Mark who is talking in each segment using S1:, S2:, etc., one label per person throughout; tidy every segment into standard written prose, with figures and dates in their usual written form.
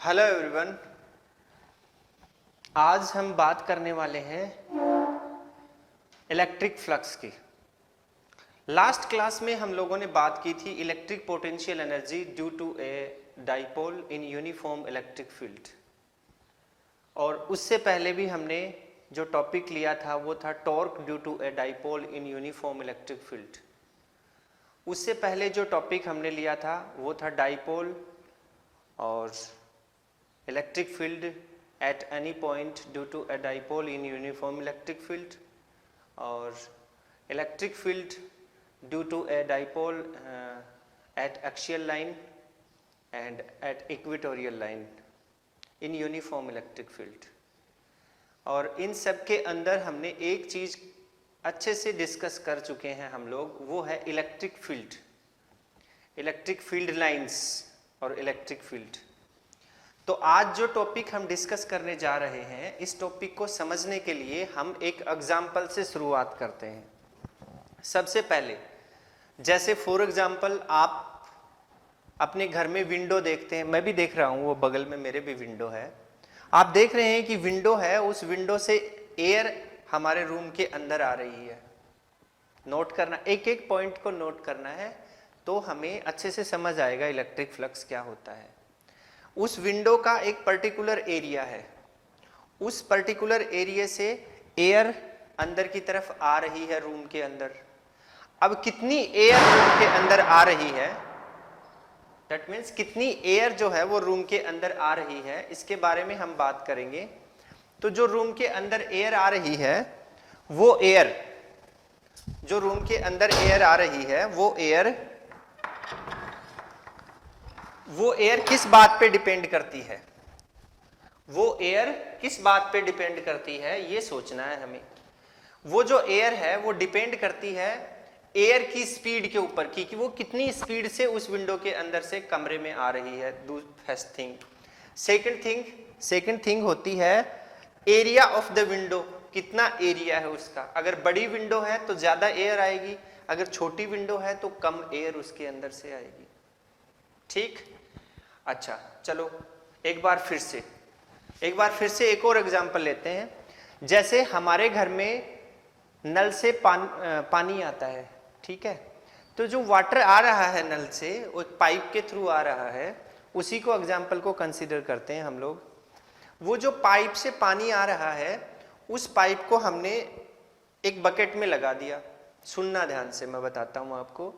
S1: Hello everyone, आज हम बात करने वाले हैं इलेक्ट्रिक फ्लक्स की। लास्ट क्लास में हम लोगों ने बात की थी electric potential energy due to a dipole in uniform electric field, और उससे पहले भी हमने जो टॉपिक लिया था वो था torque due to a dipole in uniform electric field. उससे पहले जो टॉपिक हमने लिया था वो था डाइपोल और electric field at any point due to a dipole in uniform electric field, और electric field due to a dipole at axial line and at equatorial line in uniform electric field. और इन सब के अंदर हमने एक चीज़ अच्छे से डिस्कस कर चुके हैं हम लोग, वो है इलेक्ट्रिक फील्ड लाइंस और इलेक्ट्रिक फील्ड। तो आज जो टॉपिक हम डिस्कस करने जा रहे हैं, इस टॉपिक को समझने के लिए हम एक एग्जाम्पल से शुरुआत करते हैं। सबसे पहले जैसे फॉर एग्जाम्पल आप अपने घर में विंडो देखते हैं, मैं भी देख रहा हूँ, वो बगल में मेरे भी विंडो है। आप देख रहे हैं कि विंडो है, उस विंडो से एयर हमारे रूम के अंदर आ रही है। नोट करना, एक एक पॉइंट को नोट करना है तो हमें अच्छे से समझ आएगा इलेक्ट्रिक फ्लक्स क्या होता है। उस विंडो का एक पर्टिकुलर एरिया है, उस पर्टिकुलर एरिया से एयर अंदर की तरफ आ रही है रूम के अंदर। अब कितनी एयर रूम के अंदर आ रही है, दैट मीन्स कितनी एयर जो है वो रूम के अंदर आ रही है, इसके बारे में हम बात करेंगे। तो जो रूम के अंदर एयर आ रही है, वो एयर जो रूम के अंदर एयर आ रही है, वो एयर किस बात पे डिपेंड करती है, वो एयर किस बात पे डिपेंड करती है, ये सोचना है हमें। वो जो एयर है वो डिपेंड करती है एयर की स्पीड के ऊपर कि वो कितनी स्पीड से उस विंडो के अंदर से कमरे में आ रही है। First thing. सेकंड थिंग होती है एरिया ऑफ द विंडो, कितना एरिया है उसका। अगर बड़ी विंडो है तो ज्यादा एयर आएगी, अगर छोटी विंडो है तो कम एयर उसके अंदर से आएगी। ठीक, अच्छा चलो एक बार फिर से एक और एग्जांपल लेते हैं। जैसे हमारे घर में नल से पानी आता है, ठीक है, तो जो वाटर आ रहा है नल से, वो एक पाइप के थ्रू आ रहा है, उसी को एग्जांपल को कंसीडर करते हैं हम लोग। वो जो पाइप से पानी आ रहा है, उस पाइप को हमने एक बकेट में लगा दिया। सुनना ध्यान से, मैं बताता हूँ आपको।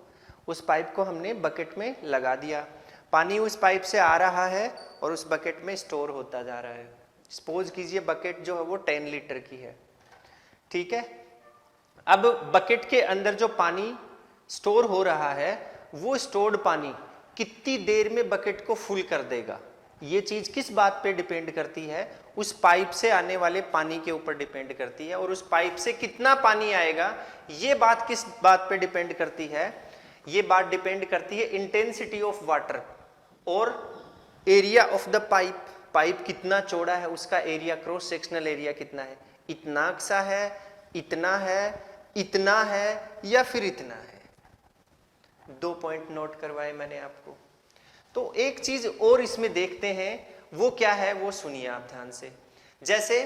S1: उस पाइप को हमने बकेट में लगा दिया, पानी उस पाइप से आ रहा है और उस बकेट में स्टोर होता जा रहा है। सपोज कीजिए बकेट जो है वो 10 लीटर की है, ठीक है। अब बकेट के अंदर जो पानी स्टोर हो रहा है, वो स्टोर्ड पानी कितनी देर में बकेट को फुल कर देगा, ये चीज किस बात पे डिपेंड करती है, उस पाइप से आने वाले पानी के ऊपर डिपेंड करती है। और उस पाइप से कितना पानी आएगा, ये बात किस बात पे डिपेंड करती है, ये बात डिपेंड करती है इंटेंसिटी ऑफ वाटर और एरिया ऑफ द पाइप कितना चौड़ा है, उसका एरिया, क्रॉस सेक्शनल एरिया कितना है, इतना सा है, इतना है, इतना है या फिर इतना है। 2 पॉइंट नोट करवाए मैंने आपको। तो एक चीज और इसमें देखते हैं, वो क्या है वो सुनिए आप ध्यान से। जैसे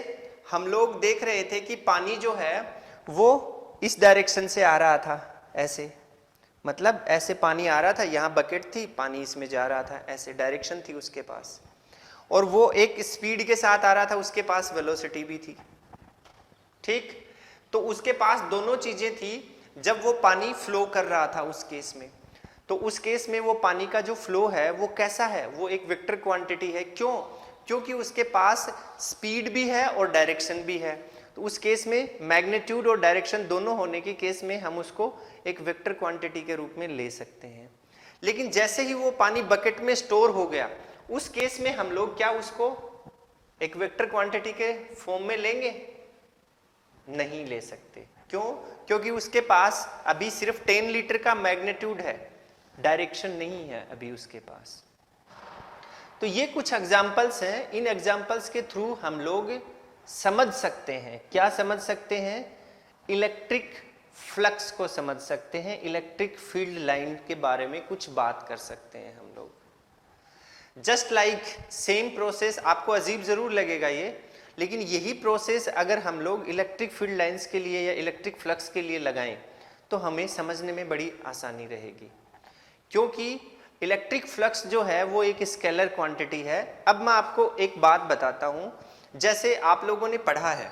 S1: हम लोग देख रहे थे कि पानी जो है वो इस डायरेक्शन से आ रहा था, ऐसे, मतलब ऐसे पानी आ रहा था, यहाँ बकेट थी, पानी इसमें जा रहा था, ऐसे डायरेक्शन थी उसके पास, और वो एक स्पीड के साथ आ रहा था, उसके पास वेलोसिटी भी थी, ठीक। तो उसके पास दोनों चीजें थी। जब वो पानी फ्लो कर रहा था उस केस में, तो उस केस में वो पानी का जो फ्लो है वो कैसा है, वो एक वेक्टर क्वांटिटी है। क्यों? क्योंकि उसके पास स्पीड भी है और डायरेक्शन भी है। तो उस केस में मैग्नीट्यूड और डायरेक्शन दोनों होने के केस में हम उसको एक वेक्टर क्वांटिटी के रूप में ले सकते हैं। लेकिन जैसे ही वो पानी बकेट में स्टोर हो गया, उस केस में हम लोग क्या उसको एक वेक्टर क्वांटिटी के फॉर्म में लेंगे? नहीं ले सकते। क्यों? क्योंकि उसके पास अभी सिर्फ 10 लीटर का मैग्नीट्यूड है, डायरेक्शन नहीं है अभी उसके पास। तो ये कुछ एग्जाम्पल्स हैं, इन एग्जाम्पल्स के थ्रू हम लोग समझ सकते हैं, क्या समझ सकते हैं, इलेक्ट्रिक फ्लक्स को समझ सकते हैं, इलेक्ट्रिक फील्ड लाइन के बारे में कुछ बात कर सकते हैं हम लोग। जस्ट लाइक सेम प्रोसेस, आपको अजीब जरूर लगेगा ये, लेकिन यही प्रोसेस अगर हम लोग इलेक्ट्रिक फील्ड लाइंस के लिए या इलेक्ट्रिक फ्लक्स के लिए लगाएं तो हमें समझने में बड़ी आसानी रहेगी, क्योंकि इलेक्ट्रिक फ्लक्स जो है वो एक स्केलर क्वांटिटी है। अब मैं आपको एक बात बताता हूं, जैसे आप लोगों ने पढ़ा है,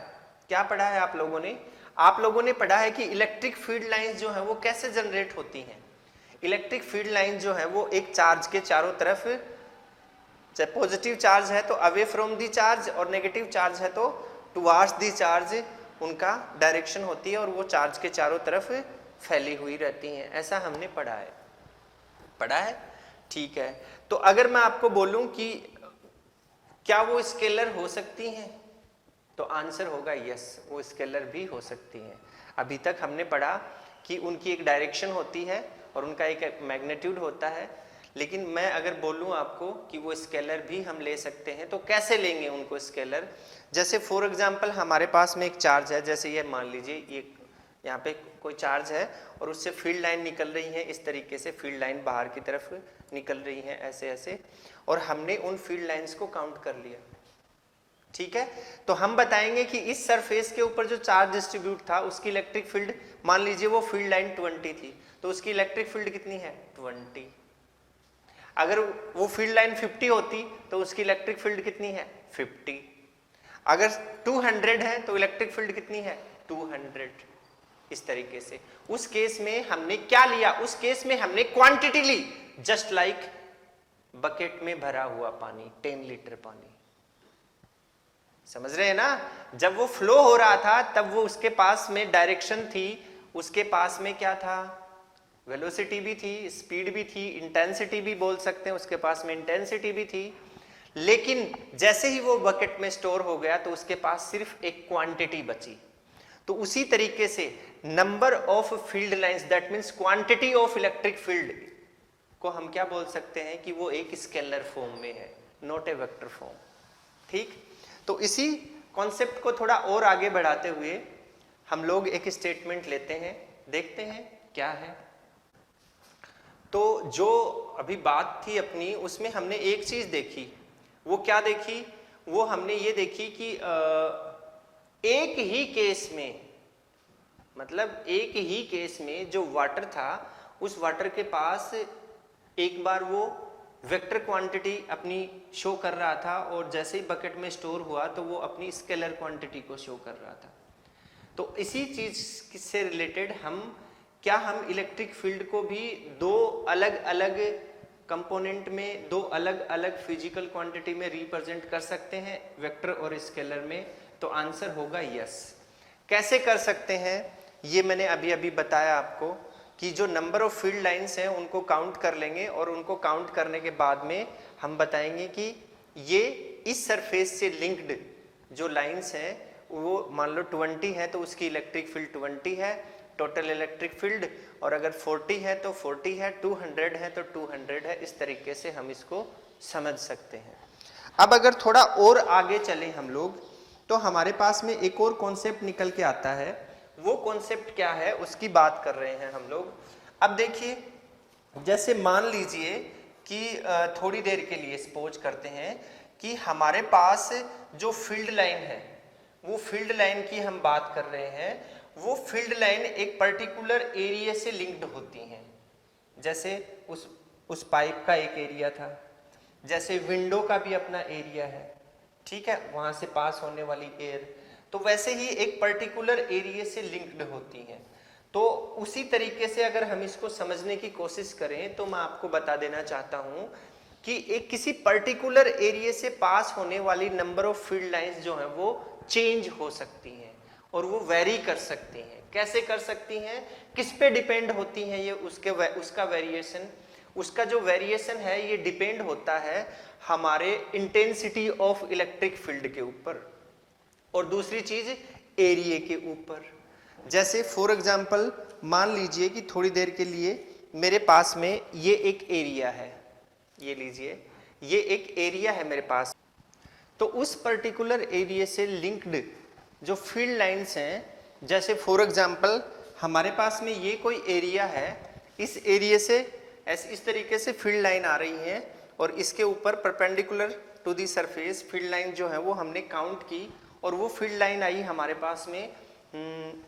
S1: क्या पढ़ा है आप लोगों ने? आप लोगों ने पढ़ा है कि इलेक्ट्रिक फील्ड लाइंस जो है वो कैसे जनरेट होती हैं। इलेक्ट्रिक फील्ड लाइन जो है वो एक चार्ज के चारों तरफ, चाहे पॉजिटिव चार्ज है तो अवे फ्रॉम दी चार्ज और नेगेटिव चार्ज है तो टुवार्ड्स दी चार्ज, उनका डायरेक्शन होती है और वो चार्ज के चारों तरफ फैली हुई रहती हैं। ऐसा हमने पढ़ा है, पढ़ा है, ठीक है। तो अगर मैं आपको बोलूं कि क्या वो स्केलर हो सकती हैं, तो आंसर होगा यस, वो स्केलर भी हो सकती हैं। अभी तक हमने पढ़ा कि उनकी एक डायरेक्शन होती है और उनका एक मैग्नीट्यूड होता है, लेकिन मैं अगर बोलूं आपको कि वो स्केलर भी हम ले सकते हैं, तो कैसे लेंगे उनको स्केलर? जैसे फॉर एग्जांपल हमारे पास में एक चार्ज है, जैसे ये मान लीजिए ये यहाँ पे कोई चार्ज है और उससे फील्ड लाइन निकल रही है, इस तरीके से फील्ड लाइन बाहर की तरफ निकल रही है ऐसे ऐसे, और हमने उन फील्ड लाइंस को काउंट कर लिया, ठीक है। तो हम बताएंगे कि इस सरफेस के ऊपर जो चार्ज डिस्ट्रीब्यूट था उसकी इलेक्ट्रिक फील्ड, मान लीजिए वो फील्ड लाइन 20 थी, तो उसकी इलेक्ट्रिक फील्ड कितनी है? 20। अगर वो फील्ड लाइन 50 होती तो उसकी इलेक्ट्रिक फील्ड कितनी है? 50। अगर 200 है तो इलेक्ट्रिक फील्ड कितनी है? 200। इस तरीके से उस केस में हमने क्या लिया? उस केस में हमने क्वांटिटी ली, जस्ट लाइक बकेट में भरा हुआ पानी, 10 लीटर पानी। समझ रहे हैं ना? जब वो फ्लो हो रहा था तब वो उसके पास में डायरेक्शन थी, उसके पास में क्या था? वेलोसिटी भी थी, स्पीड भी थी, इंटेंसिटी भी बोल सकते हैं, उसके पास में इंटेंसिटी भी थी। लेकिन जैसे ही वो बकेट में स्टोर हो गया तो उसके पास सिर्फ एक क्वांटिटी बची। तो उसी तरीके से number of field lines, that means quantity of electric field को हम क्या बोल सकते हैं कि वो एक स्केलर फॉर्म में है, नॉट ए वेक्टर फॉर्म, ठीक। तो इसी कॉन्सेप्ट को थोड़ा और आगे बढ़ाते हुए हम लोग एक स्टेटमेंट लेते हैं, देखते हैं क्या है। तो जो अभी बात थी अपनी, उसमें हमने एक चीज देखी, वो क्या देखी? वो हमने ये देखी कि एक ही केस में, मतलब एक ही केस में जो वाटर था, उस वाटर के पास एक बार वो वेक्टर क्वांटिटी अपनी शो कर रहा था और जैसे ही बकेट में स्टोर हुआ तो वो अपनी स्केलर क्वांटिटी को शो कर रहा था। तो इसी चीज से रिलेटेड हम इलेक्ट्रिक फील्ड को भी दो अलग अलग कंपोनेंट में, दो अलग अलग फिजिकल क्वांटिटी में रिप्रेजेंट कर सकते हैं, वेक्टर और स्केलर में? तो आंसर होगा यस। कैसे कर सकते हैं ये मैंने अभी अभी बताया आपको, कि जो नंबर ऑफ फील्ड लाइंस हैं उनको काउंट कर लेंगे और उनको काउंट करने के बाद में हम बताएंगे कि ये इस सरफेस से लिंक्ड जो लाइंस हैं वो मान लो 20 है तो उसकी इलेक्ट्रिक फील्ड 20 है टोटल इलेक्ट्रिक फील्ड, और अगर 40 है तो 40 है, 200 है तो 200 है। इस तरीके से हम इसको समझ सकते हैं। अब अगर थोड़ा और आगे चलें हम लोग, तो हमारे पास में एक और कॉन्सेप्ट निकल के आता है। वो कॉन्सेप्ट क्या है उसकी बात कर रहे हैं हम लोग। अब देखिए, जैसे मान लीजिए कि थोड़ी देर के लिए सपोज करते हैं कि हमारे पास जो फील्ड लाइन है, वो फील्ड लाइन की हम बात कर रहे हैं। वो फील्ड लाइन एक पर्टिकुलर एरिया से लिंक्ड होती हैं। जैसे उस पाइप का एक एरिया था, जैसे विंडो का भी अपना एरिया है, ठीक है, वहां से पास होने वाली एयर, तो वैसे ही एक पर्टिकुलर एरिया से लिंक्ड होती हैं। तो उसी तरीके से अगर हम इसको समझने की कोशिश करें तो मैं आपको बता देना चाहता हूं कि एक किसी पर्टिकुलर एरिया से पास होने वाली नंबर ऑफ फील्ड लाइंस जो हैं वो चेंज हो सकती हैं और वो वेरी कर सकती हैं। कैसे कर सकती हैं? किस पे डिपेंड होती हैं ये? उसका वेरिएशन, उसका जो वेरिएशन है ये डिपेंड होता है हमारे इंटेंसिटी ऑफ इलेक्ट्रिक फील्ड के ऊपर और दूसरी चीज एरिया के ऊपर। जैसे फॉर एग्जांपल मान लीजिए कि थोड़ी देर के लिए मेरे पास में ये एक एरिया है, ये लीजिए, ये एक एरिया है मेरे पास। तो उस पर्टिकुलर एरिया से लिंक्ड जो फील्ड लाइंस हैं, जैसे फॉर एग्जांपल हमारे पास में ये कोई एरिया है, इस एरिया से इस तरीके से फील्ड लाइन आ रही है और इसके ऊपर perpendicular to the surface field line जो है वो हमने काउंट की और वो फील्ड लाइन आई हमारे पास में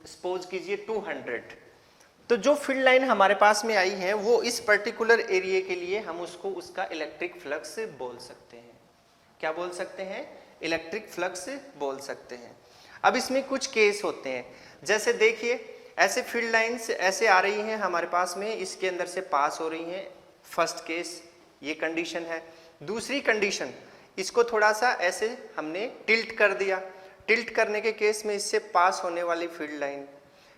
S1: सपोज कीजिए 200। तो जो फील्ड लाइन हमारे पास में आई है वो इस पर्टिकुलर एरिया के लिए हम उसको उसका इलेक्ट्रिक फ्लक्स बोल सकते हैं। क्या बोल सकते हैं? इलेक्ट्रिक फ्लक्स बोल सकते हैं। अब इसमें कुछ केस होते हैं, जैसे देखिए ऐसे फील्ड लाइंस ऐसे आ रही हैं हमारे पास में, इसके अंदर से पास हो रही हैं। फर्स्ट केस ये कंडीशन है। दूसरी कंडीशन, इसको थोड़ा सा ऐसे हमने टिल्ट कर दिया, टिल्ट करने के केस में इससे पास होने वाली फील्ड लाइन।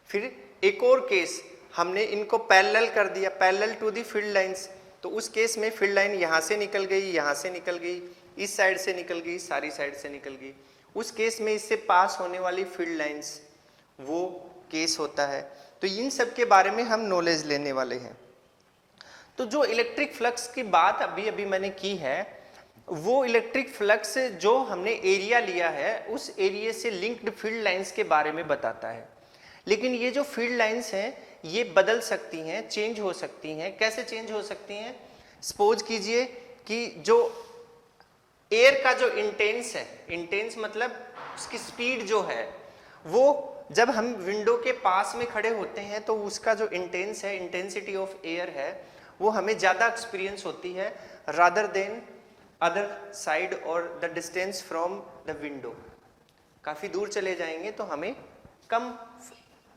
S1: फिर एक और केस, हमने इनको पैरेलल कर दिया, parallel to the field lines, तो उस केस में फील्ड लाइन यहाँ से निकल गई, यहाँ से निकल गई, इस साइड से निकल गई, सारी साइड से निकल गई। उस केस में इससे पास होने वाली फील्ड लाइंस, वो केस होता है। तो इन सब के बारे में हम नॉलेज लेने वाले हैं। तो जो इलेक्ट्रिक फ्लक्स की बात अभी अभी मैंने की है, वो इलेक्ट्रिक फ्लक्स जो हमने एरिया लिया है उस एरिया से लिंक्ड फील्ड लाइंस के बारे में बताता है। लेकिन ये जो फील्ड लाइंस हैं ये बदल सकती हैं, चेंज हो सकती हैं। कैसे चेंज हो सकती हैं? सपोज कीजिए कि जो एयर का जो इंटेंस है, इंटेंस मतलब उसकी स्पीड जो है, वो जब हम विंडो के पास में खड़े होते हैं तो उसका जो इंटेंस है, इंटेंसिटी ऑफ एयर है, वो हमें ज़्यादा एक्सपीरियंस होती है रादर देन अदर साइड और the distance from the window. काफ़ी दूर चले जाएंगे तो हमें कम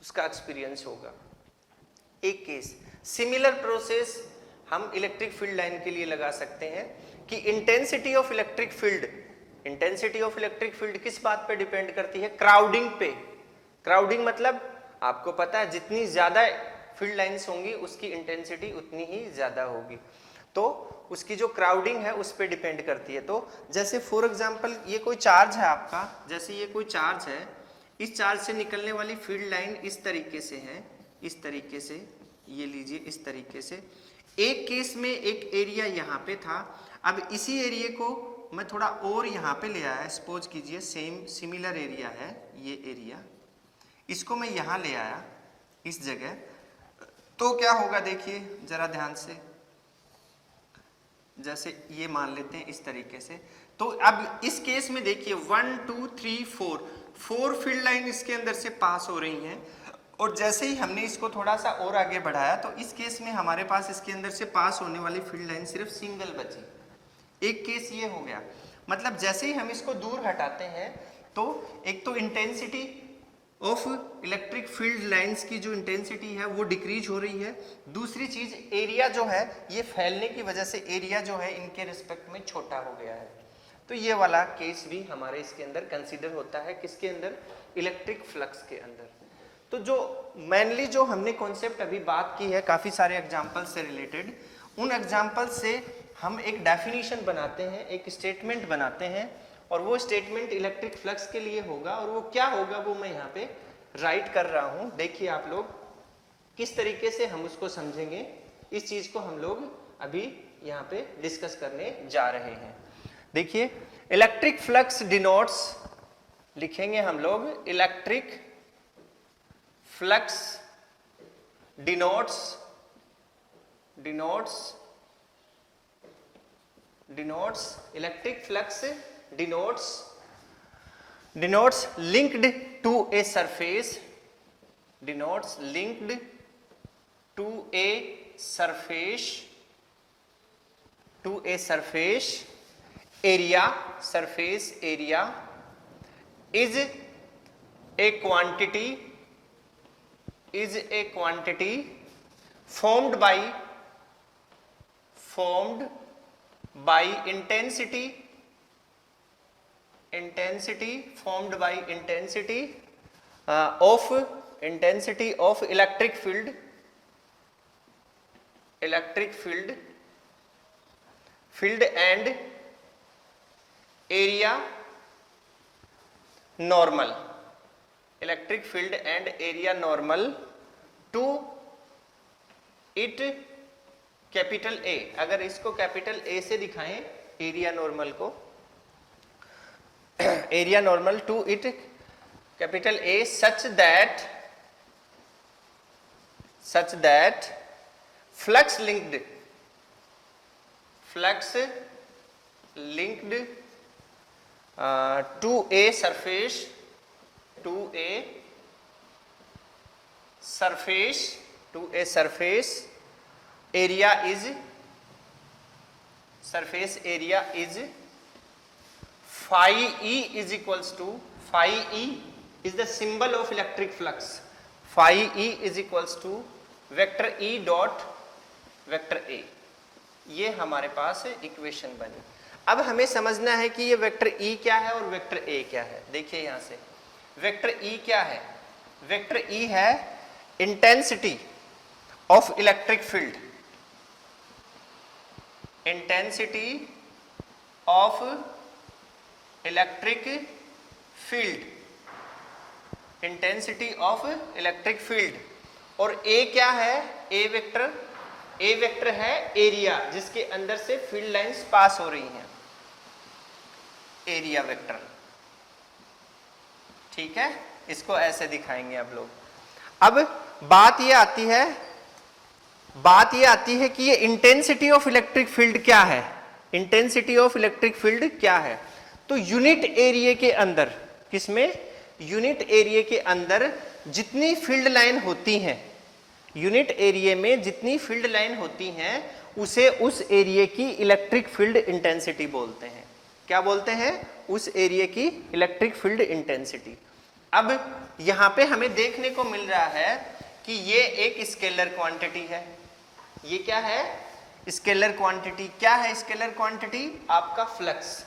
S1: उसका एक्सपीरियंस होगा। एक केस सिमिलर प्रोसेस हम इलेक्ट्रिक फील्ड लाइन के लिए लगा सकते हैं कि intensity of electric field, intensity of electric field किस बात पे डिपेंड करती है? क्राउडिंग पे। क्राउडिंग मतलब आपको पता है जितनी ज्यादा फील्ड लाइंस होंगी उसकी इंटेंसिटी उतनी ही ज्यादा होगी। तो उसकी जो क्राउडिंग है उस पर डिपेंड करती है। तो जैसे फॉर एग्जांपल ये कोई चार्ज है आपका, जैसे ये कोई चार्ज है, इस चार्ज से निकलने वाली फील्ड लाइन इस तरीके से है, इस तरीके से, ये लीजिए इस तरीके से। एक केस में एक एरिया यहाँ पे था, अब इसी एरिया को मैं थोड़ा और यहाँ पे ले आया, सपोज कीजिए सेम सिमिलर एरिया है ये एरिया, इसको मैं यहाँ ले आया इस जगह। तो क्या होगा देखिए जरा ध्यान से, जैसे ये मान लेते हैं इस तरीके से। तो अब इस केस में देखिए 1 2 3 4 फील्ड लाइन इसके अंदर से पास हो रही हैं, और जैसे ही हमने इसको थोड़ा सा और आगे बढ़ाया तो इस केस में हमारे पास इसके अंदर से पास होने वाली फील्ड लाइन सिर्फ सिंगल बची। एक केस ये हो गया, मतलब जैसे ही हम इसको दूर हटाते हैं तो एक तो intensity of electric field lines की जो इंटेंसिटी है वो डिक्रीज हो रही है। दूसरी चीज एरिया जो है ये फैलने की वजह से एरिया जो है इनके रिस्पेक्ट में छोटा हो गया है। तो ये वाला केस भी हमारे इसके अंदर कंसीडर होता है, किसके अंदर? इलेक्ट्रिक फ्लक्स के अंदर। तो जो मेनली जो हमने कॉन्सेप्ट अभी बात की है काफ़ी सारे एग्जाम्पल से रिलेटेड, उन एग्जाम्पल से हम एक डेफिनेशन बनाते हैं, एक स्टेटमेंट बनाते हैं, और वो स्टेटमेंट इलेक्ट्रिक फ्लक्स के लिए होगा। और वो क्या होगा वो मैं यहाँ पे राइट कर रहा हूँ। देखिए आप लोग किस तरीके से हम उसको समझेंगे, इस चीज़ को हम लोग अभी यहाँ पे डिस्कस करने जा रहे हैं। देखिए इलेक्ट्रिक फ्लक्स डिनोट्स, लिखेंगे हम लोग electric flux denotes electric flux denotes linked to a surface, denotes linked to a surface area, surface area is a quantity formed by intensity of electric field and area normal, electric field and area normal to it capital A। अगर इसको capital A से दिखाएं area normal को, area normal to it capital A such that flux linked linked to a surface area is phi E is equals to, phi E is the symbol of electric flux, phi E is equals to vector E dot vector A। ये हमारे पास equation बनी। अब हमें समझना है कि ये vector E क्या है और वेक्टर A क्या है। देखिए यहां से वेक्टर E क्या है, वेक्टर E है intensity of electric field, intensity of electric field, intensity of electric field. और A क्या है, A वेक्टर है एरिया जिसके अंदर से फील्ड लाइंस पास हो रही हैं, एरिया वेक्टर। ठीक है, इसको ऐसे दिखाएंगे आप लोग। अब बात ये आती है कि ये इंटेंसिटी ऑफ इलेक्ट्रिक फील्ड क्या है, इंटेंसिटी ऑफ इलेक्ट्रिक फील्ड क्या है। तो यूनिट एरिया के अंदर, किसमें, यूनिट एरिया के अंदर जितनी फील्ड लाइन होती हैं, यूनिट एरिया में जितनी फील्ड लाइन होती हैं उसे उस एरिया की इलेक्ट्रिक फील्ड इंटेंसिटी बोलते हैं। क्या बोलते हैं, उस एरिया की इलेक्ट्रिक फील्ड इंटेंसिटी। अब यहां पे हमें देखने को मिल रहा है कि ये एक स्केलर क्वांटिटी है। ये क्या है, स्केलर क्वांटिटी। क्या है स्केलर क्वांटिटी, आपका फ्लक्स।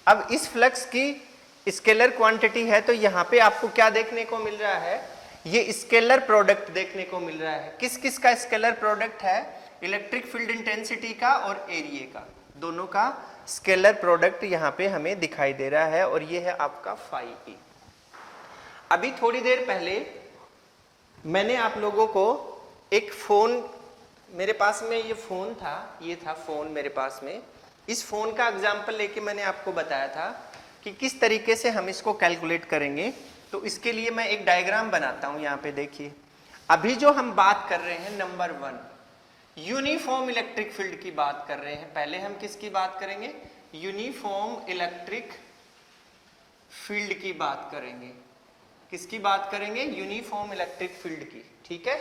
S1: अब इस फ्लक्स की स्केलर क्वांटिटी है तो यहां पे आपको क्या देखने को मिल रहा है, ये स्केलर प्रोडक्ट देखने को मिल रहा है। किस किस का स्केलर प्रोडक्ट है, इलेक्ट्रिक फील्ड इंटेंसिटी का और एरिया का, दोनों का स्केलर प्रोडक्ट यहां पे हमें दिखाई दे रहा है और ये है आपका फाई ई। अभी थोड़ी देर पहले मैंने आप लोगों को एक फोन, मेरे पास में ये फोन था, ये था फोन मेरे पास में, इस फोन का एग्जाम्पल लेके मैंने आपको बताया था कि किस तरीके से हम इसको कैलकुलेट करेंगे। तो इसके लिए मैं एक डायग्राम बनाता हूं, यहाँ पे देखिए। अभी जो हम बात कर रहे हैं नंबर 1, यूनिफॉर्म इलेक्ट्रिक फील्ड की बात कर रहे हैं। पहले हम किसकी बात करेंगे, यूनिफॉर्म इलेक्ट्रिक फील्ड की बात करेंगे। किसकी बात करेंगे, यूनिफॉर्म इलेक्ट्रिक फील्ड की। ठीक है,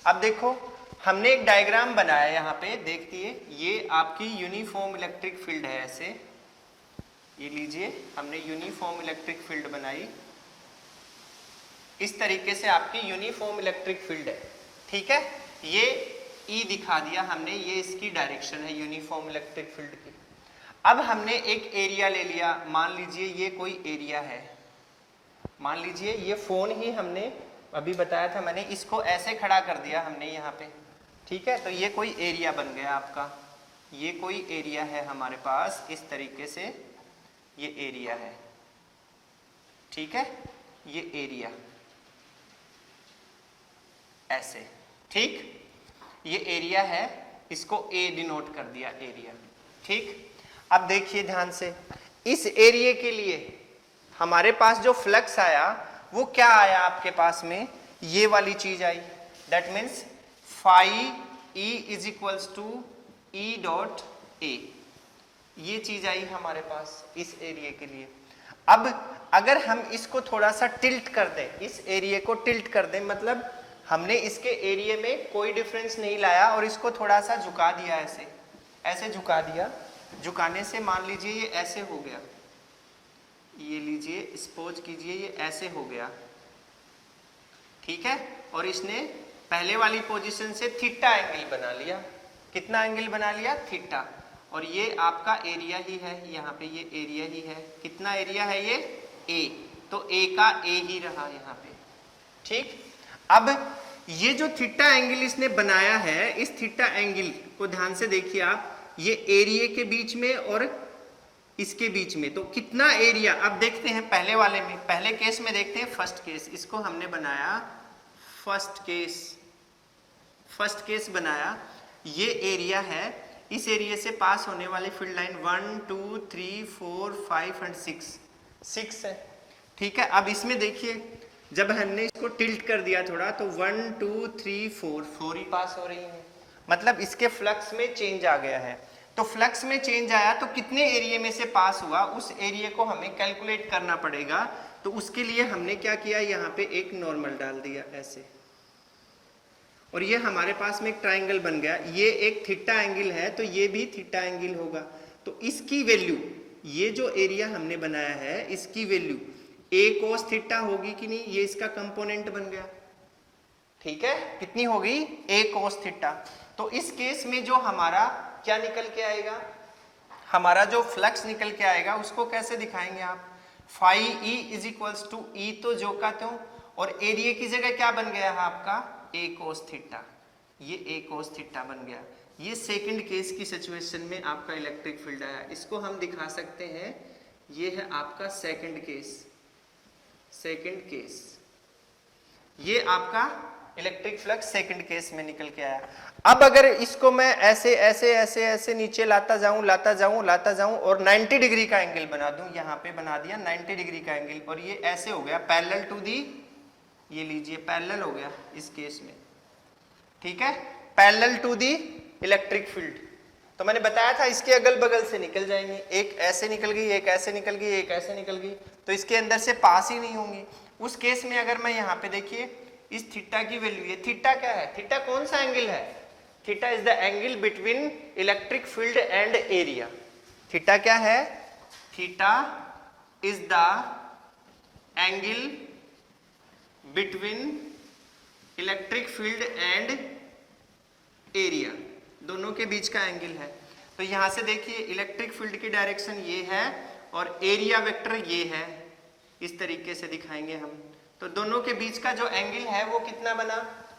S1: अब देखो हमने एक डायग्राम बनाया यहाँ पे, देखिए ये आपकी यूनिफॉर्म इलेक्ट्रिक फील्ड है। ऐसे ये लीजिए, हमने यूनिफॉर्म इलेक्ट्रिक फील्ड बनाई, इस तरीके से आपकी यूनिफॉर्म इलेक्ट्रिक फील्ड है। ठीक है, ये E दिखा दिया हमने, ये इसकी डायरेक्शन है यूनिफॉर्म इलेक्ट्रिक फील्ड की। अब हमने एक एरिया ले लिया, मान लीजिए ये कोई एरिया है, मान लीजिए ये फोन ही हमने अभी बताया था मैंने, इसको ऐसे खड़ा कर दिया हमने यहाँ पे। ठीक है, तो ये कोई एरिया बन गया आपका, ये कोई एरिया है हमारे पास, इस तरीके से ये एरिया है। ठीक है, ये एरिया ऐसे, ठीक, ये एरिया है, इसको A डिनोट कर दिया, एरिया। ठीक, अब देखिए ध्यान से, इस एरिया के लिए हमारे पास जो फ्लक्स आया वो क्या आया आपके पास में, ये वाली चीज आई। That means phi E is equals to E dot A, ये चीज आई हमारे पास इस एरिया के लिए। अब अगर हम इसको थोड़ा सा टिल्ट कर दें, इस एरिया को टिल्ट कर दें, मतलब हमने इसके एरिया में कोई डिफरेंस नहीं लाया और इसको थोड़ा सा झुका दिया, ऐसे ऐसे झुका दिया। झुकाने से मान लीजिए ये ऐसे हो गया, ये लीजिए सपोज कीजिए ये ऐसे हो गया। ठीक है, और इसने पहले वाली पोजीशन से थीटा एंगल बना लिया। कितना एंगल बना लिया, थीटा। और ये आपका एरिया ही है, यहाँ पे ये एरिया ही है। कितना एरिया है ये, A, तो A का A ही रहा यहाँ पे। ठीक, अब ये जो थीटा एंगल इसने बनाया है, इस थीटा एंगल को ध्यान से देखिए आप, ये एरिया के बीच में और इसके बीच में, तो कितना एरिया। अब देखते हैं पहले वाले में, पहले केस में देखते हैं फर्स्ट केस, इसको हमने बनाया फर्स्ट केस बनाया। ये एरिया है, इस एरिया से पास होने वाली फील्ड लाइन 1 2 3 4 5 एंड 6 है। ठीक है, अब इसमें देखिए जब हमने इसको टिल्ट कर दिया थोड़ा, तो 1 2 3 4 ही पास हो रही है, मतलब इसके फ्लक्स में चेंज आ गया है। तो फ्लक्स में चेंज आया तो कितने एरिया में से पास हुआ, उस एरिया को हमें कैलकुलेट करना पड़ेगा। तो उसके लिए हमने क्या किया, यहाँ पे एक नॉर्मल डाल दिया ऐसे, और ये हमारे पास में एक ट्राइंगल बन गया। ये एक थीटा एंगल है तो ये भी थीटा एंगल होगा। तो इसकी वैल्यू, ये जो एरिया हमने बनाया है इसकी वैल्यू a cos थीटा होगी कि नहीं, ये इसका कंपोनेंट बन गया। ठीक है, कितनी होगी, a cos थीटा। तो इस केस में जो हमारा क्या निकल के आएगा, हमारा जो फ्लक्स निकल के आएगा उसको कैसे दिखाएंगे आप, phi E is equals to E तो जो का त्यों, और एरिया की जगह क्या बन गया है आपका a cos थीटा, ये a cos थीटा बन गया। ये सेकंड केस की सिचुएशन में आपका इलेक्ट्रिक फील्ड आया। इसको हम दिखा सकते हैं, ये है आपका सेकंड केस, सेकंड केस, ये आपका इलेक्ट्रिक फ्लक्स सेकंड केस में निकल के आया। अब अगर इसको मैं ऐसे ऐसे ऐसे ऐसे नीचे लाता जाऊं लाता जाऊं लाता जाऊं और 90 डिग्री का एंगल बना दूं, यहां पे बना दिया 90 डिग्री का एंगल, और ये ऐसे हो गया पैरेलल टू दी, ये लीजिए पैरेलल हो गया इस केस में। ठीक है, parallel to the electric field. तो मैंने बताया था इसके अगल बगल से निकल जाएंगे, एक ऐसे निकल गई, एक ऐसे निकल गई, एक ऐसे निकल गई, तो इसके अंदर से पास ही नहीं होंगी। उस केस में अगर मैं यहाँ पे देखिए इस थीटा की वैल्यू, ये थीटा क्या है, थीटा कौन सा एंगल है, theta is the angle between electric field and area. Theta क्या है, theta is the angle between electric field and area, दोनों के बीच का एंगल है। तो यहां से देखिए इलेक्ट्रिक फील्ड की डायरेक्शन ये है और एरिया वेक्टर ये है, इस तरीके से दिखाएंगे हम। तो दोनों के बीच का जो एंगल है वो कितना बना,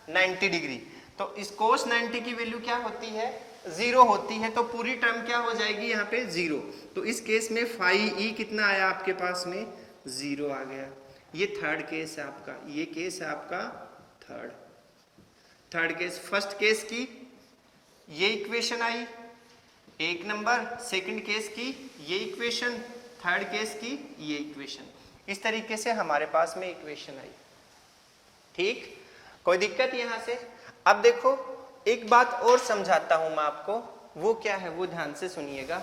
S1: 90 डिग्री। तो इस cos 90 की वैल्यू क्या होती है, 0 होती है, तो पूरी टर्म क्या हो जाएगी यहाँ पे 0। तो इस केस में फाई ई कितना आया आपके पास में, 0 आ गया। ये थर्ड केस है आपका, ये केस है आपका थर्ड केस। फर्स्ट केस की ये इक्वेशन आई एक नंबर, सेकंड केस की ये इक्वेशन, थर्ड केस की ये इक्वेशन, इस तरीके से हमारे पास में इक्वेशन आई। ठीक, कोई दिक्कत यहां से। अब देखो एक बात और समझाता हूं मैं आपको, वो क्या है वो ध्यान से सुनिएगा।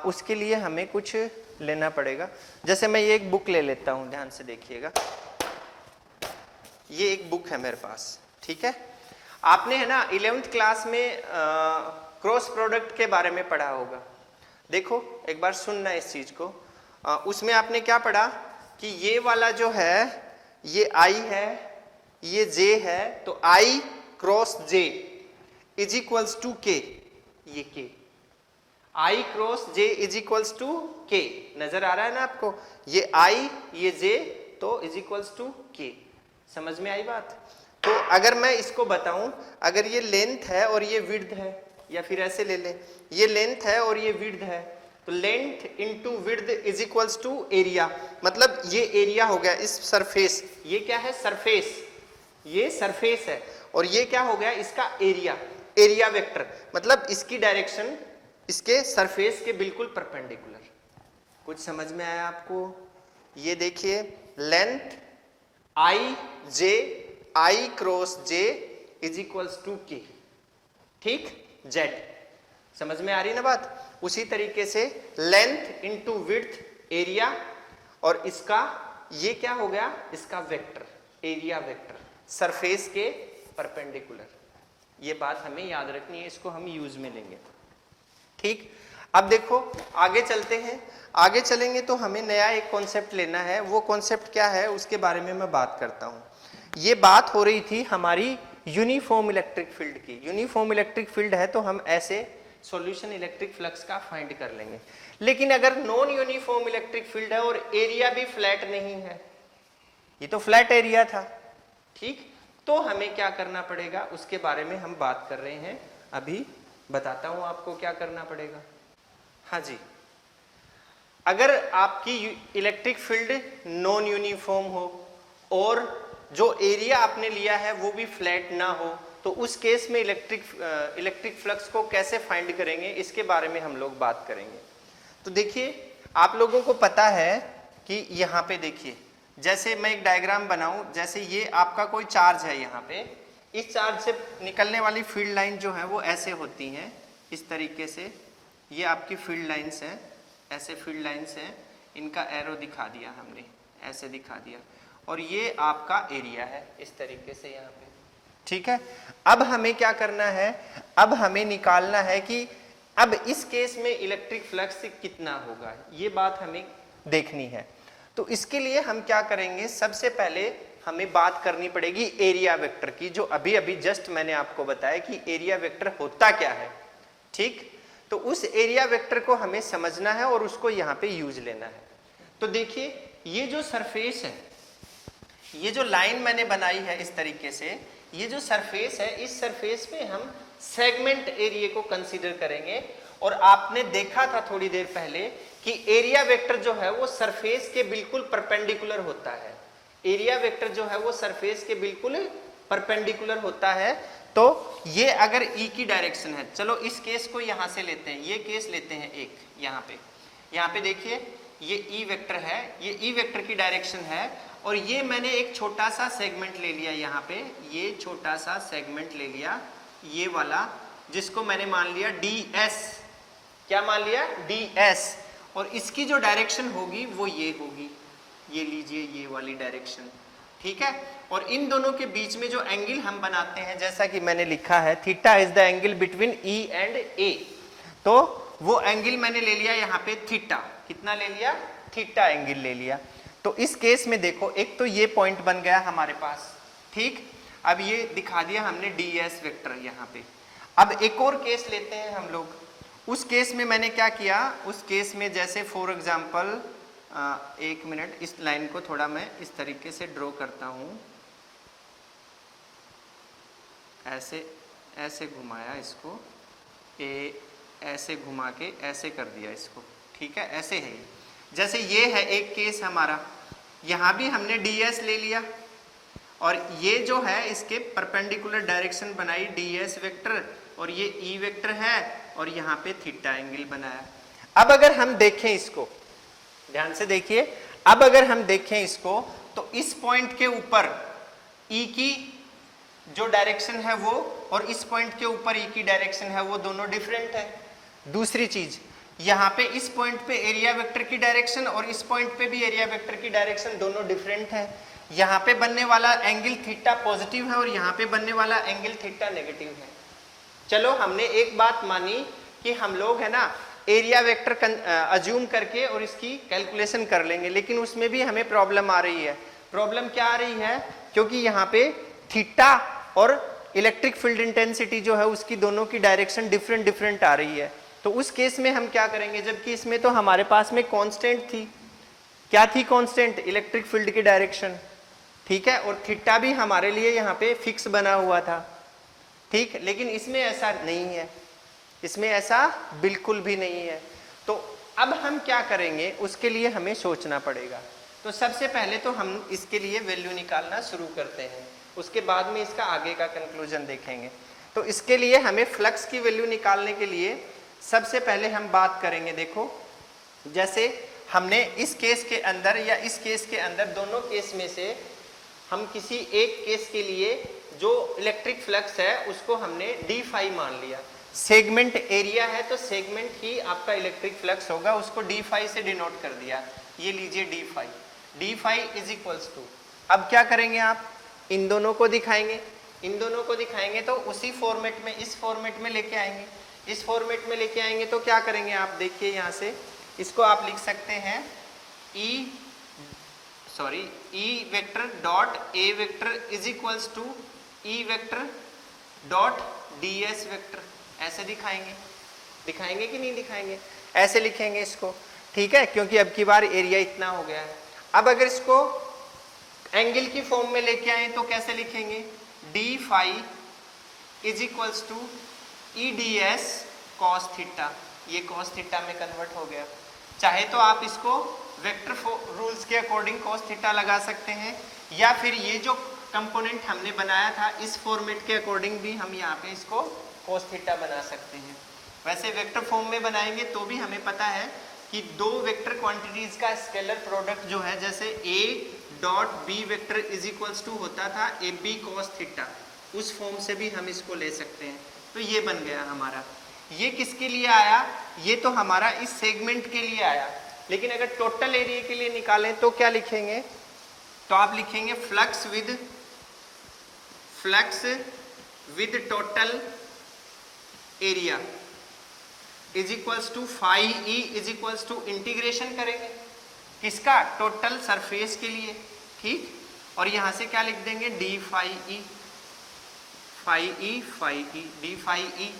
S1: उसके लिए हमें कुछ लेना पड़ेगा। जैसे मैं ये एक बुक ले लेता हूं, ध्यान से देखिएगा, ये एक बुक है मेरे पास। ठीक है, आपने है ना 11th क्लास में क्रॉस प्रोडक्ट के बारे में पढ़ा होगा। देखो एक बार सुनना इस चीज को। उसमें आपने क्या पढ़ा कि ये वाला जो है ये I है, ये J है, तो I cross J is equals to K, ये K, I cross J is equals to K, नजर आ रहा है ना आपको, ये I ये J तो इज इक्वल्स टू K। समझ में आई बात। तो अगर मैं इसको बताऊं, अगर ये लेंथ है और ये विड्थ है, या फिर ऐसे ले ले, ये लेंथ है और ये विड्थ है, तो length into width is equals to area. मतलब ये एरिया हो गया इस सरफेस, ये क्या है सरफेस, ये सरफेस है, और ये क्या हो गया इसका एरिया, एरिया वेक्टर, मतलब इसकी डायरेक्शन इसके सरफेस के बिल्कुल परपेंडिकुलर। कुछ समझ में आया आपको। ये देखिए length I J, I cross J is equals to K. ठीक, जेड, समझ में आ रही ना बात। उसी तरीके से लेंथ इनटू विड्थ एरिया, और इसका ये क्या हो गया इसका वेक्टर, एरिया वेक्टर सरफेस के परपेंडिकुलर। ये बात हमें याद रखनी है, इसको हम यूज में लेंगे। ठीक, अब देखो आगे चलते हैं। आगे चलेंगे तो हमें नया एक कॉन्सेप्ट लेना है। वो कॉन्सेप्ट क्या है उसके बारे में मैं बात करता हूं। ये बात हो रही थी हमारी यूनिफॉर्म इलेक्ट्रिक फील्ड की। यूनिफॉर्म इलेक्ट्रिक फील्ड है तो हम ऐसे सॉल्यूशन इलेक्ट्रिक फ्लक्स का फाइंड कर लेंगे। लेकिन अगर नॉन यूनिफॉर्म इलेक्ट्रिक फील्ड है और एरिया भी फ्लैट नहीं है, ये तो फ्लैट एरिया था, ठीक, तो हमें क्या करना पड़ेगा उसके बारे में हम बात कर रहे हैं। अभी बताता हूं आपको क्या करना पड़ेगा। हाँ जी, अगर आपकी इलेक्ट्रिक फील्ड नॉन यूनिफॉर्म हो और जो एरिया आपने लिया है वो भी फ्लैट ना हो, तो उस केस में इलेक्ट्रिक फ्लक्स को कैसे फाइंड करेंगे इसके बारे में हम लोग बात करेंगे। तो देखिए आप लोगों को पता है कि यहाँ पे देखिए, जैसे मैं एक डायग्राम बनाऊं, जैसे ये आपका कोई चार्ज है, यहाँ पे इस चार्ज से निकलने वाली फील्ड लाइन जो है वो ऐसे होती हैं, इस तरीके से ये आपकी फील्ड लाइंस हैं, ऐसे फील्ड लाइंस हैं, इनका एरो दिखा दिया हमने, ऐसे दिखा दिया, और ये आपका एरिया है इस तरीके से यहाँ पे, ठीक है। अब हमें क्या करना है, अब हमें निकालना है कि अब इस केस में इलेक्ट्रिक फ्लक्स कितना होगा, ये बात हमें देखनी है। तो इसके लिए हम क्या करेंगे, सबसे पहले हमें बात करनी पड़ेगी एरिया वेक्टर की, जो अभी अभी जस्ट मैंने आपको बताया कि एरिया वेक्टर होता क्या है, ठीक। तो उस एरिया वेक्टर को हमें समझना है और उसको यहाँ पे यूज लेना है। तो देखिए ये जो सरफेस है, ये जो लाइन मैंने बनाई है इस तरीके से, ये जो सरफेस है, इस सरफेस पे हम सेगमेंट एरिया को कंसीडर करेंगे। और आपने देखा था थोड़ी देर पहले कि एरिया वेक्टर जो है वो सरफेस के बिल्कुल परपेंडिकुलर होता है, एरिया वेक्टर जो है वो सरफेस के बिल्कुल परपेंडिकुलर होता है। तो ये अगर ई की डायरेक्शन है, चलो इस केस को यहां से लेते हैं, ये केस लेते हैं एक, यहाँ पे देखिए ये ई वेक्टर है, ये ई वेक्टर की डायरेक्शन है, और ये मैंने एक छोटा सा सेगमेंट ले लिया यहाँ पे, ये छोटा सा सेगमेंट ले लिया, ये वाला, जिसको मैंने मान लिया ds, क्या मान लिया, ds, और इसकी जो डायरेक्शन होगी वो ये होगी, ये लीजिए ये वाली डायरेक्शन, ठीक है। और इन दोनों के बीच में जो एंगल हम बनाते हैं, जैसा कि मैंने लिखा है, theta is the angle between E and A, तो वो एंगल मैंने ले लिया यहाँ पे थीटा, कितना ले लिया, थीटा एंगल ले लिया। तो इस केस में देखो, एक तो ये पॉइंट बन गया हमारे पास, ठीक। अब ये दिखा दिया हमने ds वेक्टर यहाँ पे। अब एक और केस लेते हैं हम लोग, उस केस में मैंने क्या किया, उस केस में जैसे फॉर एग्जांपल, एक मिनट, इस लाइन को थोड़ा मैं इस तरीके से ड्रॉ करता हूँ, ऐसे ऐसे घुमाया इसको, ऐसे घुमा के ऐसे कर दिया इसको, ठीक है, ऐसे है। जैसे ये है एक केस हमारा, यहाँ भी हमने ds ले लिया, और ये जो है इसके परपेंडिकुलर डायरेक्शन बनाई ds वेक्टर, और ये e वेक्टर है, और यहाँ पे थीटा एंगल बनाया। अब अगर हम देखें इसको, ध्यान से देखिए, अब अगर हम देखें इसको, तो इस पॉइंट के ऊपर e की जो डायरेक्शन है वो, और इस पॉइंट के ऊपर e की डायरेक्शन है वो, दोनों डिफरेंट है। दूसरी चीज, यहाँ पे इस पॉइंट पे एरिया वेक्टर की डायरेक्शन और इस पॉइंट पे भी एरिया वेक्टर की डायरेक्शन दोनों डिफरेंट है। यहाँ पे बनने वाला एंगल थीटा पॉजिटिव है और यहाँ पे बनने वाला एंगल थीटा नेगेटिव है। चलो हमने एक बात मानी कि हम लोग है ना एरिया वेक्टर अज्यूम करके और इसकी कैलकुलेशन कर लेंगे, लेकिन उसमें भी हमें प्रॉब्लम आ रही है। प्रॉब्लम क्या आ रही है, क्योंकि यहाँ पे थीटा और इलेक्ट्रिक फील्ड इंटेंसिटी जो है उसकी दोनों की डायरेक्शन डिफरेंट आ रही है। तो उस केस में हम क्या करेंगे, जबकि इसमें तो हमारे पास में कांस्टेंट थी, क्या थी कांस्टेंट, इलेक्ट्रिक फील्ड की डायरेक्शन, ठीक है, और थीटा भी हमारे लिए यहाँ पे फिक्स बना हुआ था, ठीक। लेकिन इसमें ऐसा नहीं है, इसमें ऐसा बिल्कुल भी नहीं है। तो अब हम क्या करेंगे, उसके लिए हमें सोचना पड़ेगा। तो सबसे पहले तो हम इसके लिए वैल्यू निकालना शुरू करते हैं, उसके बाद में इसका आगे का कंक्लूजन देखेंगे। तो इसके लिए हमें फ्लक्स की वैल्यू निकालने के लिए सबसे पहले हम बात करेंगे, देखो जैसे हमने इस केस के अंदर या इस केस के अंदर, दोनों केस में से हम किसी एक केस के लिए जो इलेक्ट्रिक फ्लक्स है उसको हमने डी फाई मान लिया। सेगमेंट एरिया है तो सेगमेंट ही आपका इलेक्ट्रिक फ्लक्स होगा, उसको डी फाई से डिनोट कर दिया, ये लीजिए D phi is equals to. अब क्या करेंगे आप, इन दोनों को दिखाएंगे, इन दोनों को दिखाएंगे तो उसी फॉर्मेट में, इस फॉर्मेट में लेके आएंगे। इस फॉर्मेट में लेके आएंगे तो क्या करेंगे आप देखिए, यहाँ से इसको आप लिख सकते हैं E vector dot A vector is equals to E vector dot ds vector, ऐसे दिखाएंगे कि नहीं दिखाएंगे, ऐसे लिखेंगे इसको, ठीक है, क्योंकि अब की बार एरिया इतना हो गया है। अब अगर इसको एंगल की फॉर्म में लेके आए तो कैसे लिखेंगे, D phi is equals to E ds cos theta, ये cos थीटा में कन्वर्ट हो गया। चाहे तो आप इसको वेक्टर रूल्स के अकॉर्डिंग cos थीटा लगा सकते हैं, या फिर ये जो कंपोनेंट हमने बनाया था इस फॉर्मेट के अकॉर्डिंग भी हम यहाँ पे इसको cos थीटा बना सकते हैं। वैसे वेक्टर फॉर्म में बनाएंगे तो भी हमें पता है कि दो वेक्टर क्वांटिटीज का स्केलर प्रोडक्ट जो है, जैसे a dot b vector is equals to होता था ab cos थीटा, उस फॉर्म से भी हम इसको ले सकते हैं। तो ये बन गया हमारा ये किसके लिए आया, ये तो हमारा इस सेगमेंट के लिए आया, लेकिन अगर टोटल एरिया के लिए निकालें तो क्या लिखेंगे, तो आप लिखेंगे flux with total area is equals to phi E is equals to integration करेंगे किसका, टोटल सरफेस के लिए, ठीक। और यहां से क्या लिख देंगे, D phi E D phi E,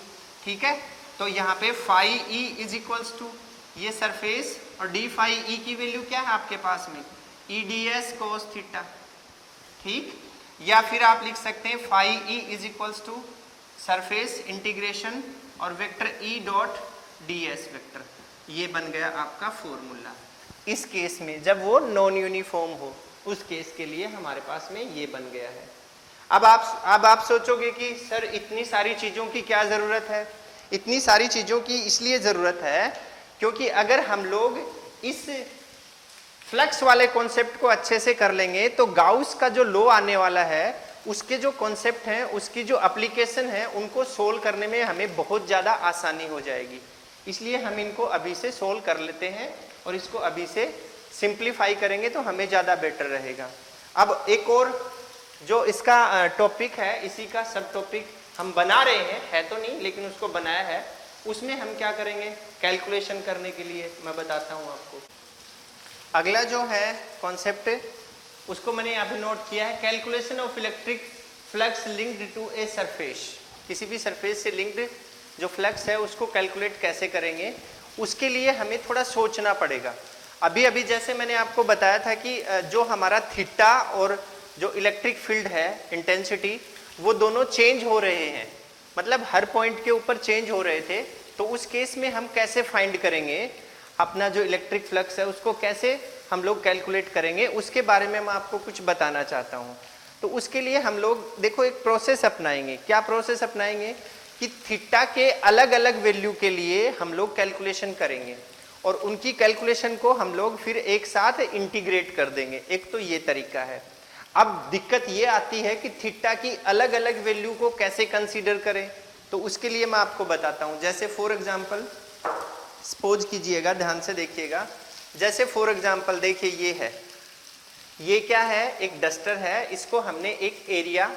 S1: ठीक है। तो यहाँ पे phi E is equals to ये सरफेस और डी फाई ई की वैल्यू क्या है आपके पास में, E D S cos theta, ठीक। या फिर आप लिख सकते हैं phi E is equals to surface integration और vector E dot D S vector, ये बन गया आपका फॉर्मूला। इस केस में जब वो नॉन यूनिफॉर्म हो उस केस के लिए हमारे पास में ये बन गया है। अब आप सोचोगे कि सर इतनी सारी चीज़ों की क्या ज़रूरत है, इतनी सारी चीज़ों की इसलिए ज़रूरत है क्योंकि अगर हम लोग इस फ्लक्स वाले कॉन्सेप्ट को अच्छे से कर लेंगे तो गाउस का जो लॉ आने वाला है उसके जो कॉन्सेप्ट हैं, उसकी जो एप्लीकेशन है, उनको सोल्व करने में हमें बहुत ज़्यादा आसानी हो जाएगी। इसलिए हम इनको अभी से सोल्व कर लेते हैं और इसको अभी से सिंप्लीफाई करेंगे तो हमें ज़्यादा बेटर रहेगा। अब एक और जो इसका टॉपिक है, इसी का सब टॉपिक हम बना रहे हैं, है तो नहीं लेकिन उसको बनाया है, उसमें हम क्या करेंगे, कैलकुलेशन करने के लिए मैं बताता हूँ आपको। अगला जो है कॉन्सेप्ट उसको मैंने यहाँ पे नोट किया है, calculation of electric flux linked to a surface. किसी भी सरफेस से लिंक्ड जो फ्लक्स है उसको कैलकुलेट कैसे करेंगे, उसके लिए हमें थोड़ा सोचना पड़ेगा। अभी जैसे मैंने आपको बताया था कि जो हमारा थीटा और जो इलेक्ट्रिक फील्ड है इंटेंसिटी, वो दोनों चेंज हो रहे हैं, मतलब हर पॉइंट के ऊपर चेंज हो रहे थे। तो उस केस में हम कैसे फाइंड करेंगे अपना जो इलेक्ट्रिक फ्लक्स है, उसको कैसे हम लोग कैलकुलेट करेंगे, उसके बारे में मैं आपको कुछ बताना चाहता हूँ। तो उसके लिए हम लोग देखो एक प्रोसेस अपनाएंगे। क्या प्रोसेस अपनाएंगे कि थीटा के अलग अलग वैल्यू के लिए हम लोग कैलकुलेशन करेंगे और उनकी कैलकुलेशन को हम लोग फिर एक साथ इंटीग्रेट कर देंगे। एक तो ये तरीका है। अब दिक्कत ये आती है कि थीटा की अलग अलग वैल्यू को कैसे कंसीडर करें, तो उसके लिए मैं आपको बताता हूं। जैसे फॉर एग्जांपल सपोज कीजिएगा, ध्यान से देखिएगा। जैसे फॉर एग्जांपल देखिए ये है, ये क्या है, एक डस्टर है, इसको हमने एक एरिया,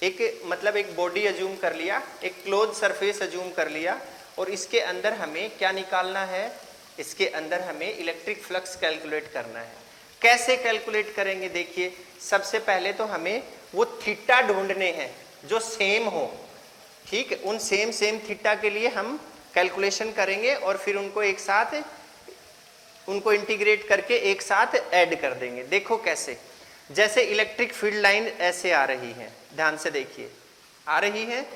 S1: एक मतलब एक बॉडी अज्यूम कर लिया, एक क्लोज सरफेस अज्यूम कर लिया और इसके अंदर हमें क्या निकालना है, इसके अंदर हमें इलेक्ट्रिक फ्लक्स कैलकुलेट करना है। कैसे कैलकुलेट करेंगे, देखिए सबसे पहले तो हमें वो थीटा ढूंढने हैं जो सेम हो, ठीक। उन सेम थीटा के लिए हम कैलकुलेशन करेंगे और फिर उनको एक साथ, उनको इंटीग्रेट करके एक साथ ऐड कर देंगे। देखो कैसे, जैसे इलेक्ट्रिक फील्ड लाइन ऐसे आ रही है, ध्यान से देखिए, आ रही है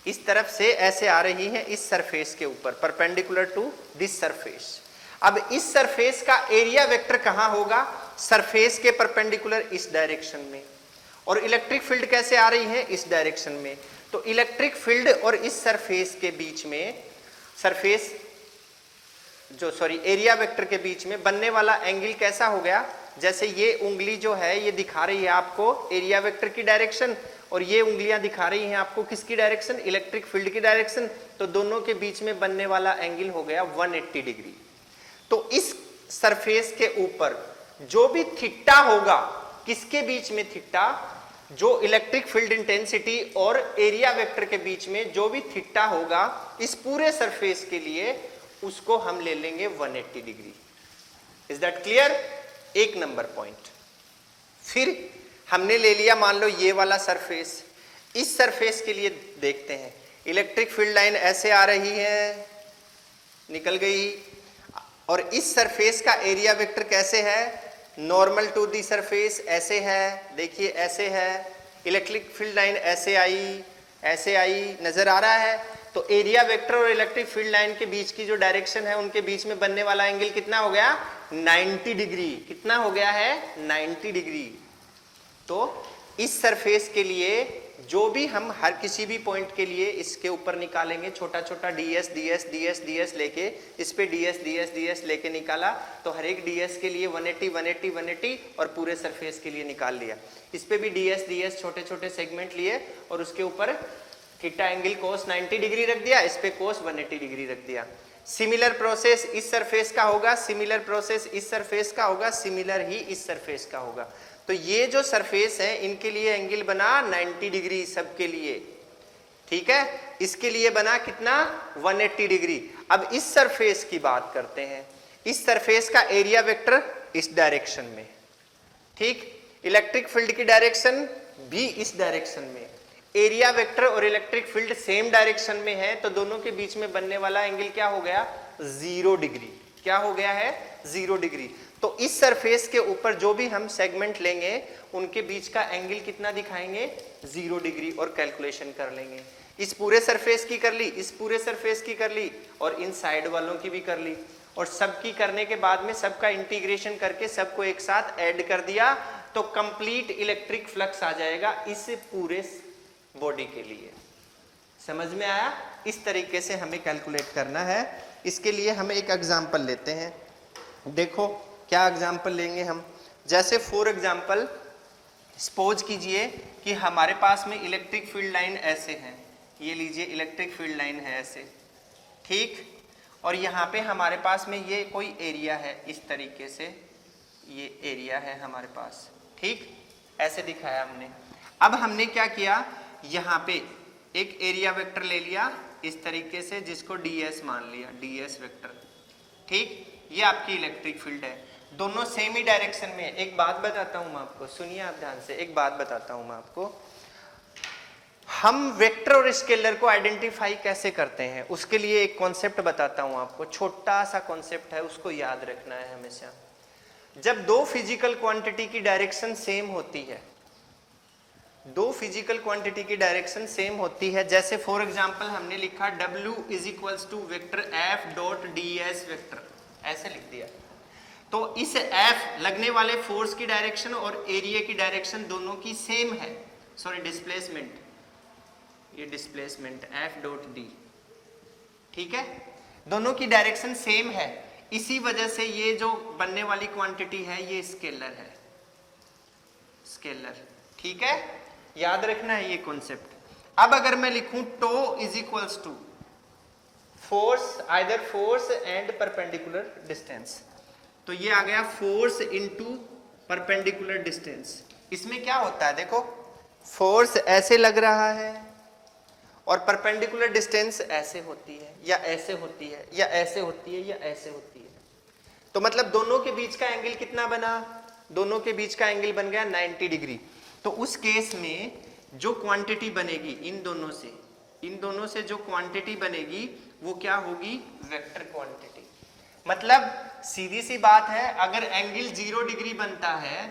S1: इस तरफ से, ऐसे आ रही है इस सरफेस के ऊपर, परपेंडिकुलर टू दिस सरफेस। अब इस सरफेस का एरिया वेक्टर कहां होगा, सरफेस के परपेंडिकुलर इस डायरेक्शन में। और इलेक्ट्रिक फील्ड कैसे आ रही है, इस डायरेक्शन में। तो इलेक्ट्रिक फील्ड और इस सरफेस के बीच में, सरफेस जो एरिया वेक्टर के बीच में बनने वाला एंगल कैसा हो गया, जैसे ये उंगली जो है ये दिखा रही है आपको एरिया वेक्टर की डायरेक्शन और ये उंगलियां दिखा रही हैं आपको किसकी डायरेक्शन, इलेक्ट्रिक फील्ड की डायरेक्शन। तो दोनों के बीच में बनने वाला एंगल हो गया 180 डिग्री। तो इस सरफेस के ऊपर जो भी थीटा होगा, किसके बीच में थीटा, जो इलेक्ट्रिक फील्ड इंटेंसिटी और एरिया वेक्टर के बीच में जो भी थीटा होगा इस पूरे सरफेस के लिए, उसको हम ले लेंगे 180 डिग्री। Is that clear? एक नंबर पॉइंट। फिर हमने ले लिया मान लो ये वाला सरफेस, इस सरफेस के लिए देखते हैं, इलेक्ट्रिक फील्ड लाइन ऐसे आ रही है, निकल गई, और इस सरफेस का एरिया वेक्टर कैसे है, नॉर्मल टू दी सरफेस ऐसे है, देखिए ऐसे है, इलेक्ट्रिक फील्ड लाइन ऐसे आई, नजर आ रहा है। तो एरिया वेक्टर और इलेक्ट्रिक फील्ड लाइन के बीच की जो डायरेक्शन है, उनके बीच में बनने वाला एंगल कितना हो गया, 90 डिग्री। कितना हो गया है, 90 डिग्री। तो इस सरफेस के लिए जो भी हम हर किसी भी पॉइंट के लिए इसके ऊपर निकालेंगे, छोटा छोटा ds ds ds ds लेके, इस पे ds ds ds लेके निकाला, तो हर एक ds के लिए 180 180 180 और पूरे सरफेस के लिए निकाल लिया। इस पे भी ds ds छोटे छोटे सेगमेंट लिए और उसके ऊपर थीटा एंगल कोस 90 डिग्री रख दिया, इस पे कोस 180 डिग्री रख दिया। सिमिलर प्रोसेस इस सरफेस का होगा, सिमिलर प्रोसेस इस सरफेस का होगा, सिमिलर ही इस सरफेस का होगा। तो ये जो सरफेस है इनके लिए एंगल बना 90 डिग्री सबके लिए, ठीक है। इसके लिए बना कितना 180 डिग्री। अब इस सरफेस की बात करते हैं, इस सरफेस का एरिया वेक्टर इस डायरेक्शन में, ठीक। इलेक्ट्रिक फील्ड की डायरेक्शन भी इस डायरेक्शन में, एरिया वेक्टर और इलेक्ट्रिक फील्ड सेम डायरेक्शन में है, तो दोनों के बीच में बनने वाला एंगल क्या हो गया 0 डिग्री। क्या हो गया है 0 डिग्री। तो इस सरफेस के ऊपर जो भी हम सेगमेंट लेंगे उनके बीच का एंगल कितना दिखाएंगे 0 डिग्री और कैलकुलेशन कर लेंगे। इस पूरे सरफेस की कर ली, इस पूरे सरफेस की कर ली और इन साइड वालों की भी कर ली, और सबकी करने के बाद में सबका इंटीग्रेशन करके सबको एक साथ ऐड कर दिया, तो कंप्लीट इलेक्ट्रिक फ्लक्स आ जाएगा इस पूरे बॉडी के लिए। समझ में आया? इस तरीके से हमें कैलकुलेट करना है। इसके लिए हम एक एग्जांपल लेते हैं। देखो क्या एग्जांपल लेंगे हम, जैसे फॉर एग्जांपल सपोज कीजिए कि हमारे पास में इलेक्ट्रिक फील्ड लाइन ऐसे है, ये लीजिए इलेक्ट्रिक फील्ड लाइन है ऐसे, ठीक। और यहाँ पे हमारे पास में ये कोई एरिया है, इस तरीके से ये एरिया है हमारे पास, ठीक, ऐसे दिखाया हमने। अब हमने क्या किया, यहाँ पे एक एरिया वेक्टर ले लिया इस तरीके से, जिसको ds मान लिया, ds वेक्टर, ठीक। ये आपकी इलेक्ट्रिक फील्ड है, दोनों सेम ही डायरेक्शन में है। एक बात बताता हूँ मैं आपको, सुनिए आप ध्यान से, एक बात बताता हूँ मैं आपको। हम वेक्टर और स्केलर को आइडेंटिफाई कैसे करते हैं, उसके लिए एक कॉन्सेप्ट बताता हूँ आपको, छोटा सा कॉन्सेप्ट है, उसको याद रखना है हमेशा। जब दो फिजिकल क्वांटिटी की डायरेक्शन सेम होती है, दो फिजिकल क्वांटिटी की डायरेक्शन सेम होती है, जैसे फॉर एग्जांपल हमने लिखा W is equals to vector F dot ds vector, ऐसे लिख दिया। तो इस F लगने वाले फोर्स की डायरेक्शन और एरिया की डायरेक्शन दोनों की सेम है, सॉरी डिस्प्लेसमेंट, ये डिस्प्लेसमेंट F डॉट d, ठीक है, दोनों की डायरेक्शन सेम है। इसी वजह से ये जो बनने वाली क्वांटिटी है ये स्केलर है, स्केलर, ठीक है, याद रखना है ये कॉन्सेप्ट। अब अगर मैं लिखूं tau is equals to force, either force and perpendicular distance, तो ये आ गया फोर्स इनटू परपेंडिकुलर डिस्टेंस। इसमें क्या होता है, देखो फोर्स ऐसे लग रहा है और परपेंडिकुलर डिस्टेंस ऐसे होती है या ऐसे होती है या ऐसे होती है या ऐसे होती है, तो मतलब दोनों के बीच का एंगल कितना बना, दोनों के बीच का एंगल बन गया 90 डिग्री। तो उस केस में जो क्वांटिटी बनेगी इन दोनों से जो क्वांटिटी बनेगी वो क्या होगी, वेक्टर क्वांटिटी। मतलब सीधी सी बात है, अगर एंगल 0 डिग्री बनता है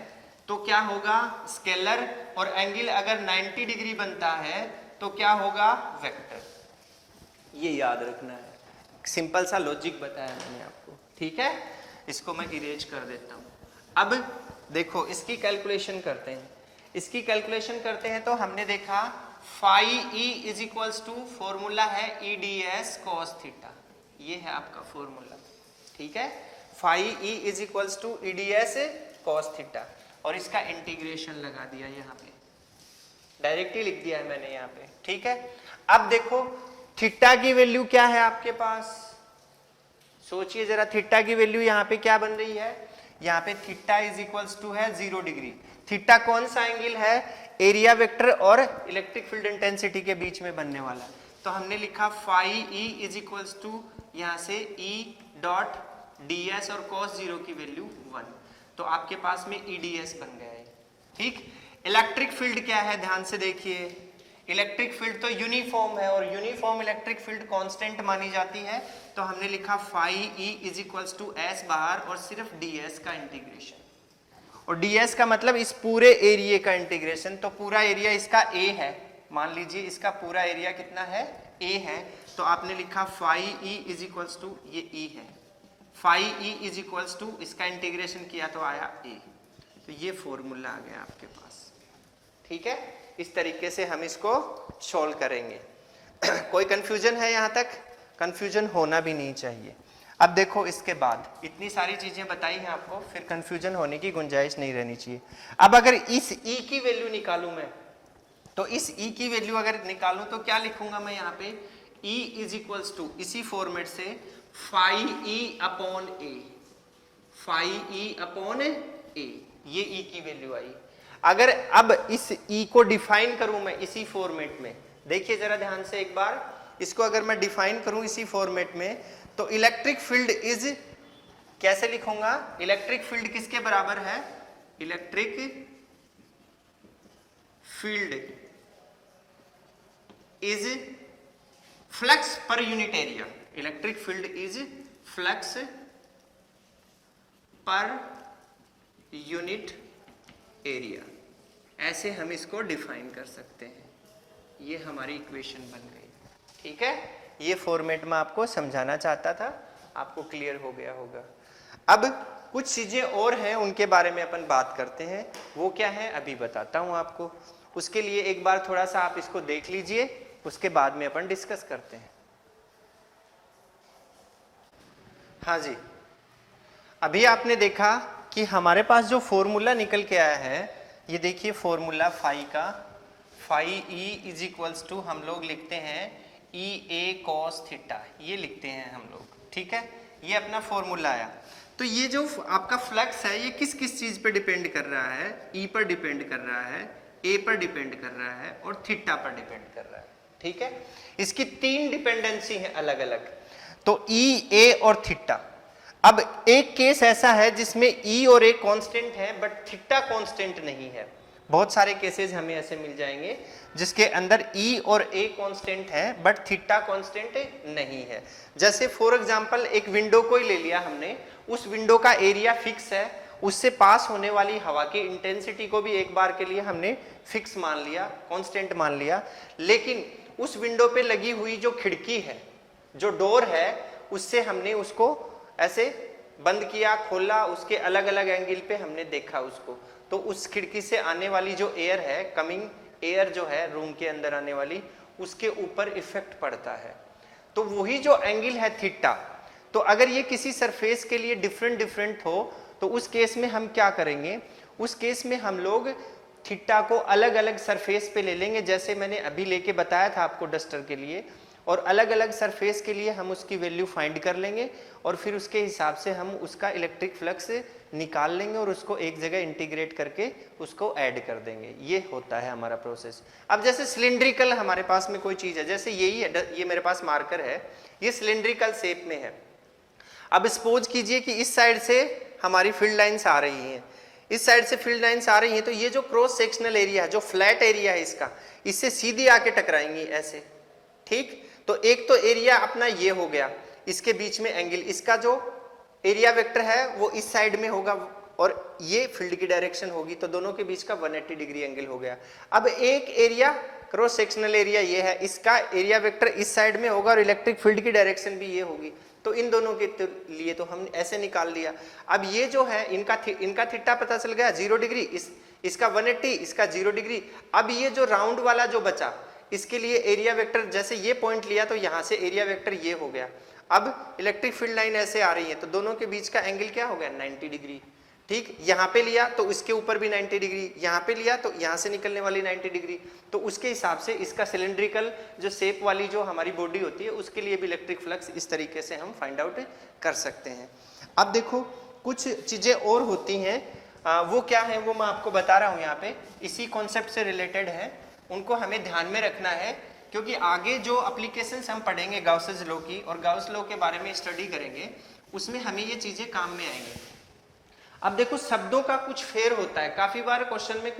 S1: तो क्या होगा स्केलर, और एंगल अगर 90 डिग्री बनता है तो क्या होगा वेक्टर। ये याद रखना है, सिंपल सा लॉजिक बताया मैंने आपको, ठीक है। इसको मैं इरेज कर देता हूं। अब देखो इसकी कैलकुलेशन करते हैं, इसकी कैलकुलेशन करते हैं तो हमने देखा phi E is equals to formula है E D S cos theta, ये है आपका फॉर्मूला, ठीक है। Phi E is equals to E D S cos theta, और इसका इंटीग्रेशन लगा दिया यहाँ पे, डायरेक्टली लिख दिया है मैंने यहाँ पे, ठीक है। अब देखो थीटा की वैल्यू क्या है आपके पास, सोचिए जरा, थीटा की वैल्यू यहाँ पे क्या बन रही है, यहाँ पे थीटा इज इक्वल्स टू है 0 डिग्री। थीटा कौन सा एंगल है, एरिया वेक्टर और इलेक्ट्रिक फील्ड इंटेंसिटी के बीच में बनने वाला, तो हमने लिखा phi E is equals to यहाँ से ई डॉट डी एस और cos 0 की वैल्यू 1, तो आपके पास में ई डी एस बन गया है, ठीक। इलेक्ट्रिक फील्ड क्या है, ध्यान से देखिए, इलेक्ट्रिक फील्ड तो यूनिफॉर्म है और यूनिफॉर्म इलेक्ट्रिक फील्ड कांस्टेंट मानी जाती है, तो हमने लिखा phi E is equals to S बाहर और सिर्फ डी एस का इंटीग्रेशन, और ds का मतलब इस पूरे एरिया का इंटीग्रेशन, तो पूरा एरिया इसका a है, मान लीजिए इसका पूरा एरिया कितना है a है, तो आपने लिखा phi e is equals to ये e है, phi e is equals to इसका इंटीग्रेशन किया तो आया a, तो ये फॉर्मूला आ गया आपके पास, ठीक है। इस तरीके से हम इसको सॉल्व करेंगे। कोई कंफ्यूजन है यहाँ तक, कंफ्यूजन होना भी नहीं चाहिए। अब देखो इसके बाद इतनी सारी चीजें बताई हैं आपको, फिर कंफ्यूजन होने की गुंजाइश नहीं रहनी चाहिए। अब अगर इस E की वैल्यू निकालूं मैं, तो इस E की वैल्यू अगर निकालूं तो क्या लिखूंगा मैं यहाँ पे, E इज इक्वल्स टू इसी फॉर्मेट से फाई E अपॉन ए, फाई E अपॉन ए, ये E की वैल्यू आई। अगर अब इस E को डिफाइन करूं मैं इसी फॉर्मेट में, देखिए जरा ध्यान से एक बार, इसको अगर मैं डिफाइन करूं इसी फॉर्मेट में, तो इलेक्ट्रिक फील्ड इज, कैसे लिखूंगा, इलेक्ट्रिक फील्ड किसके बराबर है, electric field is flux per unit area, electric field is flux per unit area, ऐसे हम इसको डिफाइन कर सकते हैं। ये हमारी इक्वेशन बन गई। ठीक है, ये फॉर्मेट में आपको समझाना चाहता था, आपको क्लियर हो गया होगा। अब कुछ चीजें और हैं, उनके बारे में अपन बात करते हैं। वो क्या है अभी बताता हूं आपको। उसके लिए एक बार थोड़ा सा आप इसको देख लीजिए, उसके बाद में अपन डिस्कस करते हैं। हाँ जी, अभी आपने देखा कि हमारे पास जो फॉर्मूला निकल के आया है, ये देखिए फॉर्मूला फाई का, phi E is equals to हम लोग लिखते हैं ई ए कॉस थीटा, ये लिखते हैं हम लोग। ठीक है, ये अपना फॉर्मूला आया। तो ये जो आपका फ्लक्स है, ये किस किस चीज पे डिपेंड कर रहा है, E पर डिपेंड कर रहा है, ए पर डिपेंड कर रहा है और थीटा पर डिपेंड कर रहा है। ठीक है, इसकी तीन डिपेंडेंसी है अलग अलग, तो E, A और थीटा। अब एक केस ऐसा है जिसमें E और A कांस्टेंट है बट थीटा कांस्टेंट नहीं है। बहुत सारे केसेस हमें ऐसे मिल जाएंगे जिसके अंदर E और A कांस्टेंट है बट थीटा कांस्टेंट नहीं है। जैसे फॉर एग्जांपल एक विंडो को ही ले लिया हमने, उस विंडो का एरिया फिक्स है, उससे पास होने वाली हवा की इंटेंसिटी को भी एक बार के लिए हमने फिक्स मान लिया, कांस्टेंट मान लिया, लेकिन उस विंडो पे लगी हुई जो खिड़की है, जो डोर है, उससे हमने उसको ऐसे बंद किया, खोला, उसके अलग अलग एंगल पे हमने देखा उसको, तो उस खिड़की से आने वाली जो एयर है, कमिंग एयर जो है रूम के अंदर आने वाली, उसके ऊपर इफेक्ट पड़ता है। तो वही जो एंगल है थीटा, तो अगर ये किसी सरफेस के लिए डिफरेंट हो तो उस केस में हम क्या करेंगे, उस केस में हम लोग थीटा को अलग अलग सरफेस पे ले लेंगे, जैसे मैंने अभी लेके बताया था आपको डस्टर के लिए, और अलग अलग सरफेस के लिए हम उसकी वैल्यू फाइंड कर लेंगे और फिर उसके हिसाब से हम उसका इलेक्ट्रिक फ्लक्स निकाल लेंगे और उसको एक जगह इंटीग्रेट करके उसको ऐड कर देंगे। ये होता है हमारा प्रोसेस। अब जैसे सिलिंड्रिकल हमारे पास में कोई चीज़ है, जैसे यही है, ये मेरे पास मार्कर है, ये सिलिंड्रिकल शेप में है। अब सपोज कीजिए कि इस साइड से हमारी फील्ड लाइन्स आ रही हैं, इस साइड से फील्ड लाइन्स आ रही हैं, तो ये जो क्रॉस सेक्शनल एरिया है, जो फ्लैट एरिया है इसका, इससे सीधी आके टकराएंगी ऐसे। ठीक, तो एक तो एरिया अपना ये हो गया, इसके बीच में एंगल, इसका जो एरिया वेक्टर है वो इस साइड में होगा और ये फील्ड की डायरेक्शन होगी, तो दोनों के बीच का 180 डिग्री एंगल हो गया। अब एक एरिया क्रॉस सेक्शनल एरिया ये है, इसका एरिया वेक्टर इस साइड में होगा और इलेक्ट्रिक फील्ड की डायरेक्शन भी ये होगी, तो इन दोनों के लिए तो हम ऐसे निकाल लिया। अब ये जो है इनका थीटा पता चल गया 0 डिग्री, इसका 180, इसका 0 डिग्री। अब ये जो राउंड वाला जो बचा, इसके लिए एरिया वेक्टर, जैसे ये पॉइंट लिया तो यहाँ से एरिया वेक्टर ये हो गया। अब इलेक्ट्रिक फील्ड लाइन ऐसे आ रही है, तो दोनों के बीच का एंगल क्या हो गया, 90 डिग्री। ठीक, यहाँ पे लिया तो इसके ऊपर भी 90 डिग्री, यहाँ पे लिया तो यहाँ से निकलने वाली 90 डिग्री, तो उसके हिसाब से इसका सिलिंड्रिकल जो शेप वाली जो हमारी बॉडी होती है, उसके लिए भी इलेक्ट्रिक फ्लक्स इस तरीके से हम फाइंड आउट कर सकते हैं। अब देखो कुछ चीज़ें और होती हैं, वो क्या है वो मैं आपको बता रहा हूँ यहाँ पे, इसी कॉन्सेप्ट से रिलेटेड है, उनको हमें ध्यान में रखना है, क्योंकि आगे जो एप्लीकेशंस हम पढ़ेंगे गाउसेस लॉ की, और गाउस लॉ के बारे में स्टडी करेंगे, उसमें हमें ये चीज़ें काम में आएंगी। अब देखो शब्दों का कुछ फेर होता है, काफ़ी बार क्वेश्चन में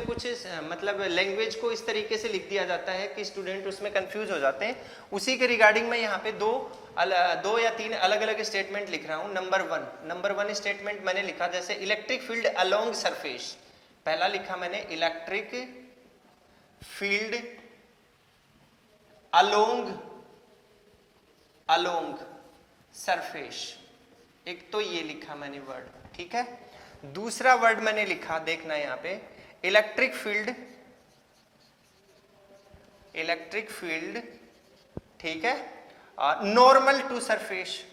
S1: कुछ मतलब लैंग्वेज को इस तरीके से लिख दिया जाता है कि स्टूडेंट उसमें कंफ्यूज हो जाते हैं। उसी के रिगार्डिंग मैं यहाँ पे दो या तीन अलग अलग स्टेटमेंट लिख रहा हूँ। नंबर वन स्टेटमेंट मैंने लिखा, जैसे इलेक्ट्रिक फील्ड अलोंग सरफेस, पहला लिखा मैंने इलेक्ट्रिक फील्ड अलोंग सरफेस, एक तो ये लिखा मैंने वर्ड, ठीक है। दूसरा वर्ड मैंने लिखा, देखना यहाँ पे, इलेक्ट्रिक फील्ड, ठीक है, नॉर्मल टू सरफेस,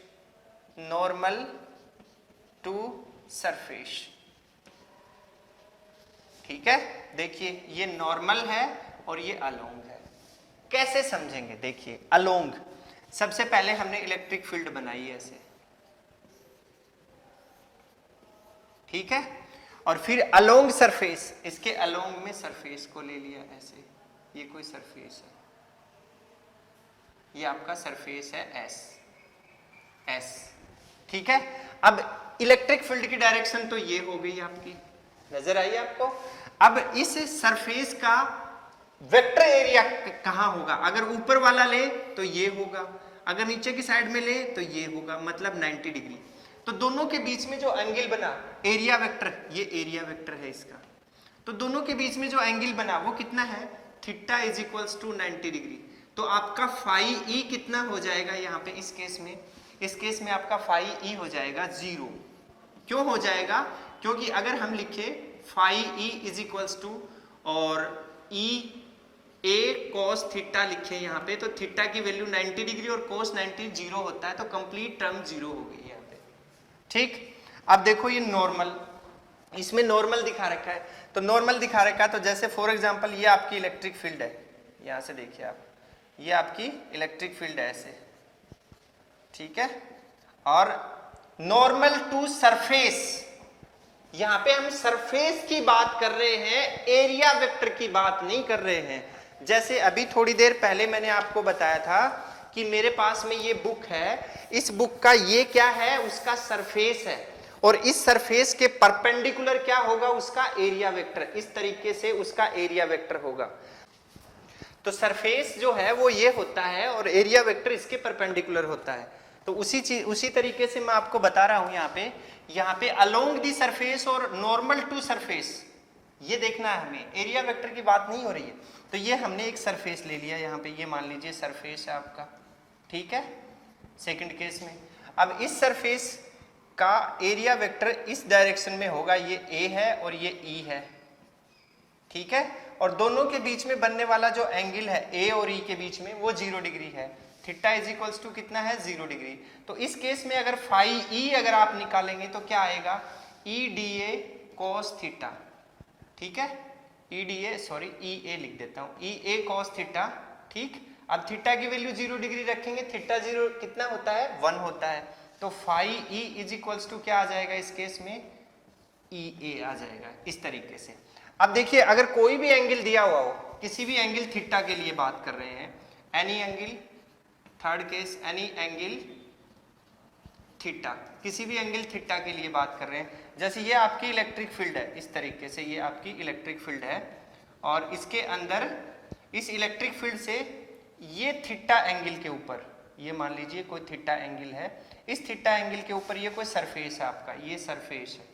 S1: ठीक है, देखिए ये नॉर्मल है और ये अलोंग है। कैसे समझेंगे, देखिए अलोंग, सबसे पहले हमने इलेक्ट्रिक फील्ड बनाई है ऐसे, ठीक है, और फिर अलोंग सरफेस, इसके अलोंग में सरफेस को ले लिया ऐसे, ये कोई सरफेस है, ये आपका सरफेस है एस, ठीक है। अब इलेक्ट्रिक फील्ड की डायरेक्शन तो ये हो गई आपकी, नजर आई आपको। अब इस सरफेस का वेक्टर एरिया कहां होगा, अगर ऊपर वाला ले तो ये होगा, अगर नीचे की साइड में ले तो ये होगा, मतलब 90 डिग्री। तो दोनों के बीच में जो एंगल बना, एरिया वेक्टर, ये एरिया वेक्टर है इसका, तो दोनों के बीच में जो एंगल बना वो कितना है, theta is equals to 90 degree. तो आपका फाई ई कितना हो जाएगा यहाँ पे, इस केस में आपका फाई ई हो जाएगा 0। क्यों हो जाएगा, क्योंकि अगर हम लिखे phi E is equals to और ई ए कॉस थीटा लिखे यहाँ पे, तो थीटा की वैल्यू 90 डिग्री और कॉस 90 0 होता है, तो कंप्लीट टर्म 0 हो गई यहाँ पे, ठीक। अब देखो ये नॉर्मल, इसमें नॉर्मल दिखा रखा है, तो नॉर्मल दिखा रखा है, तो जैसे फॉर एग्जांपल ये आपकी इलेक्ट्रिक फील्ड है, यहाँ से देखिए आप, ये आपकी इलेक्ट्रिक फील्ड है ऐसे, ठीक है, और नॉर्मल टू सरफेस, यहां पे हम सरफेस की बात कर रहे हैं, एरिया वेक्टर की बात नहीं कर रहे हैं। जैसे अभी थोड़ी देर पहले मैंने आपको बताया था कि मेरे पास में ये बुक है, इस बुक का ये क्या है, उसका सरफेस है, और इस सरफेस के परपेंडिकुलर क्या होगा, उसका एरिया वेक्टर, इस तरीके से उसका एरिया वेक्टर होगा। तो सरफेस जो है वो ये होता है और एरिया वेक्टर इसके परपेंडिकुलर होता है। तो उसी तरीके से मैं आपको बता रहा हूं, यहाँ पे अलोंग दी सरफेस और नॉर्मल टू सरफेस, ये देखना है हमें, एरिया वेक्टर की बात नहीं हो रही है। तो ये हमने एक सरफेस ले लिया यहाँ पे, ये मान लीजिए सरफेस है आपका, ठीक है, सेकंड केस में। अब इस सरफेस का एरिया वेक्टर इस डायरेक्शन में होगा, ये ए है और ये ई है, ठीक है, और दोनों के बीच में बनने वाला जो एंगल है ए और ई के बीच में वो 0 डिग्री है, थीटा इज इक्वल्स टू कितना है, 0 डिग्री। तो इस केस में अगर फाई ई अगर आप निकालेंगे तो क्या आएगा, E D A cos theta, ठीक है, ई डी ए, सॉरी ई ए लिख देता हूं, ई ए कॉस थीटा, ठीक। अब थीटा की वैल्यू 0 डिग्री रखेंगे, थीटा 0 कितना होता है, 1 होता है, तो phi E is equals to क्या आ जाएगा, इस केस में ई ए आ जाएगा, इस तरीके से। अब देखिए अगर कोई भी एंगल दिया हुआ हो, किसी भी एंगल थीटा के लिए बात कर रहे हैं, any angle, third case any angle theta, किसी भी एंगल थीटा के लिए बात कर रहे हैं, जैसे ये आपकी इलेक्ट्रिक फील्ड है, इस तरीके से ये आपकी इलेक्ट्रिक फील्ड है, और इसके अंदर इस इलेक्ट्रिक फील्ड से ये थीटा एंगल के ऊपर, ये मान लीजिए कोई थीटा एंगल है, इस थीटा एंगल के ऊपर ये कोई सरफेस है आपका, ये सरफेस है,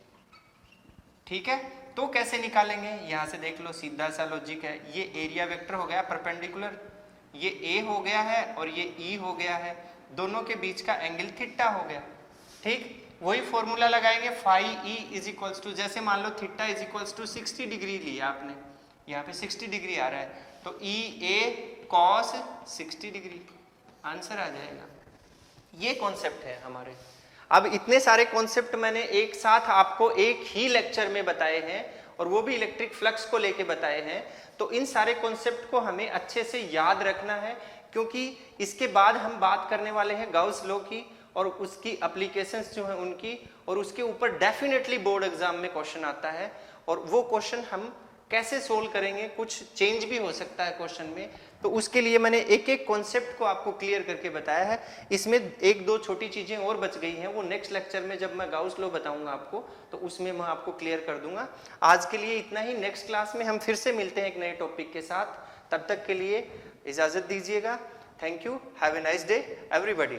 S1: ठीक है। तो कैसे निकालेंगे, यहां से देख लो, सीधा सा लॉजिक है, ये एरिया वेक्टर हो गया परपेंडिकुलर, ये ए हो गया है और ये ई हो गया है, दोनों के बीच का एंगल थीटा हो गया, ठीक। वही फॉर्मूला लगाएंगे, phi E is equals to, जैसे मान लो theta is equals to 60 degree लिया आपने, यहाँ पे 60 डिग्री आ रहा है, तो ई ए कॉस 60 डिग्री, आंसर आ जाएगा। ये कॉन्सेप्ट है हमारे। अब इतने सारे कॉन्सेप्ट मैंने एक साथ आपको एक ही लेक्चर में बताए हैं, और वो भी इलेक्ट्रिक फ्लक्स को लेके बताए हैं, तो इन सारे कॉन्सेप्ट को हमें अच्छे से याद रखना है, क्योंकि इसके बाद हम बात करने वाले हैं गाउस लॉ की और उसकी एप्लीकेशंस जो हैं उनकी, और उसके ऊपर डेफिनेटली बोर्ड एग्जाम में क्वेश्चन आता है, और वो क्वेश्चन हम कैसे सोल्व करेंगे, कुछ चेंज भी हो सकता है क्वेश्चन में, तो उसके लिए मैंने एक एक कॉन्सेप्ट को आपको क्लियर करके बताया है। इसमें एक दो छोटी चीजें और बच गई हैं, वो नेक्स्ट लेक्चर में जब मैं गाउस लॉ बताऊंगा आपको, तो उसमें मैं आपको क्लियर कर दूंगा। आज के लिए इतना ही, नेक्स्ट क्लास में हम फिर से मिलते हैं एक नए टॉपिक के साथ, तब तक के लिए इजाजत दीजिएगा। Thank you, have a nice day everybody.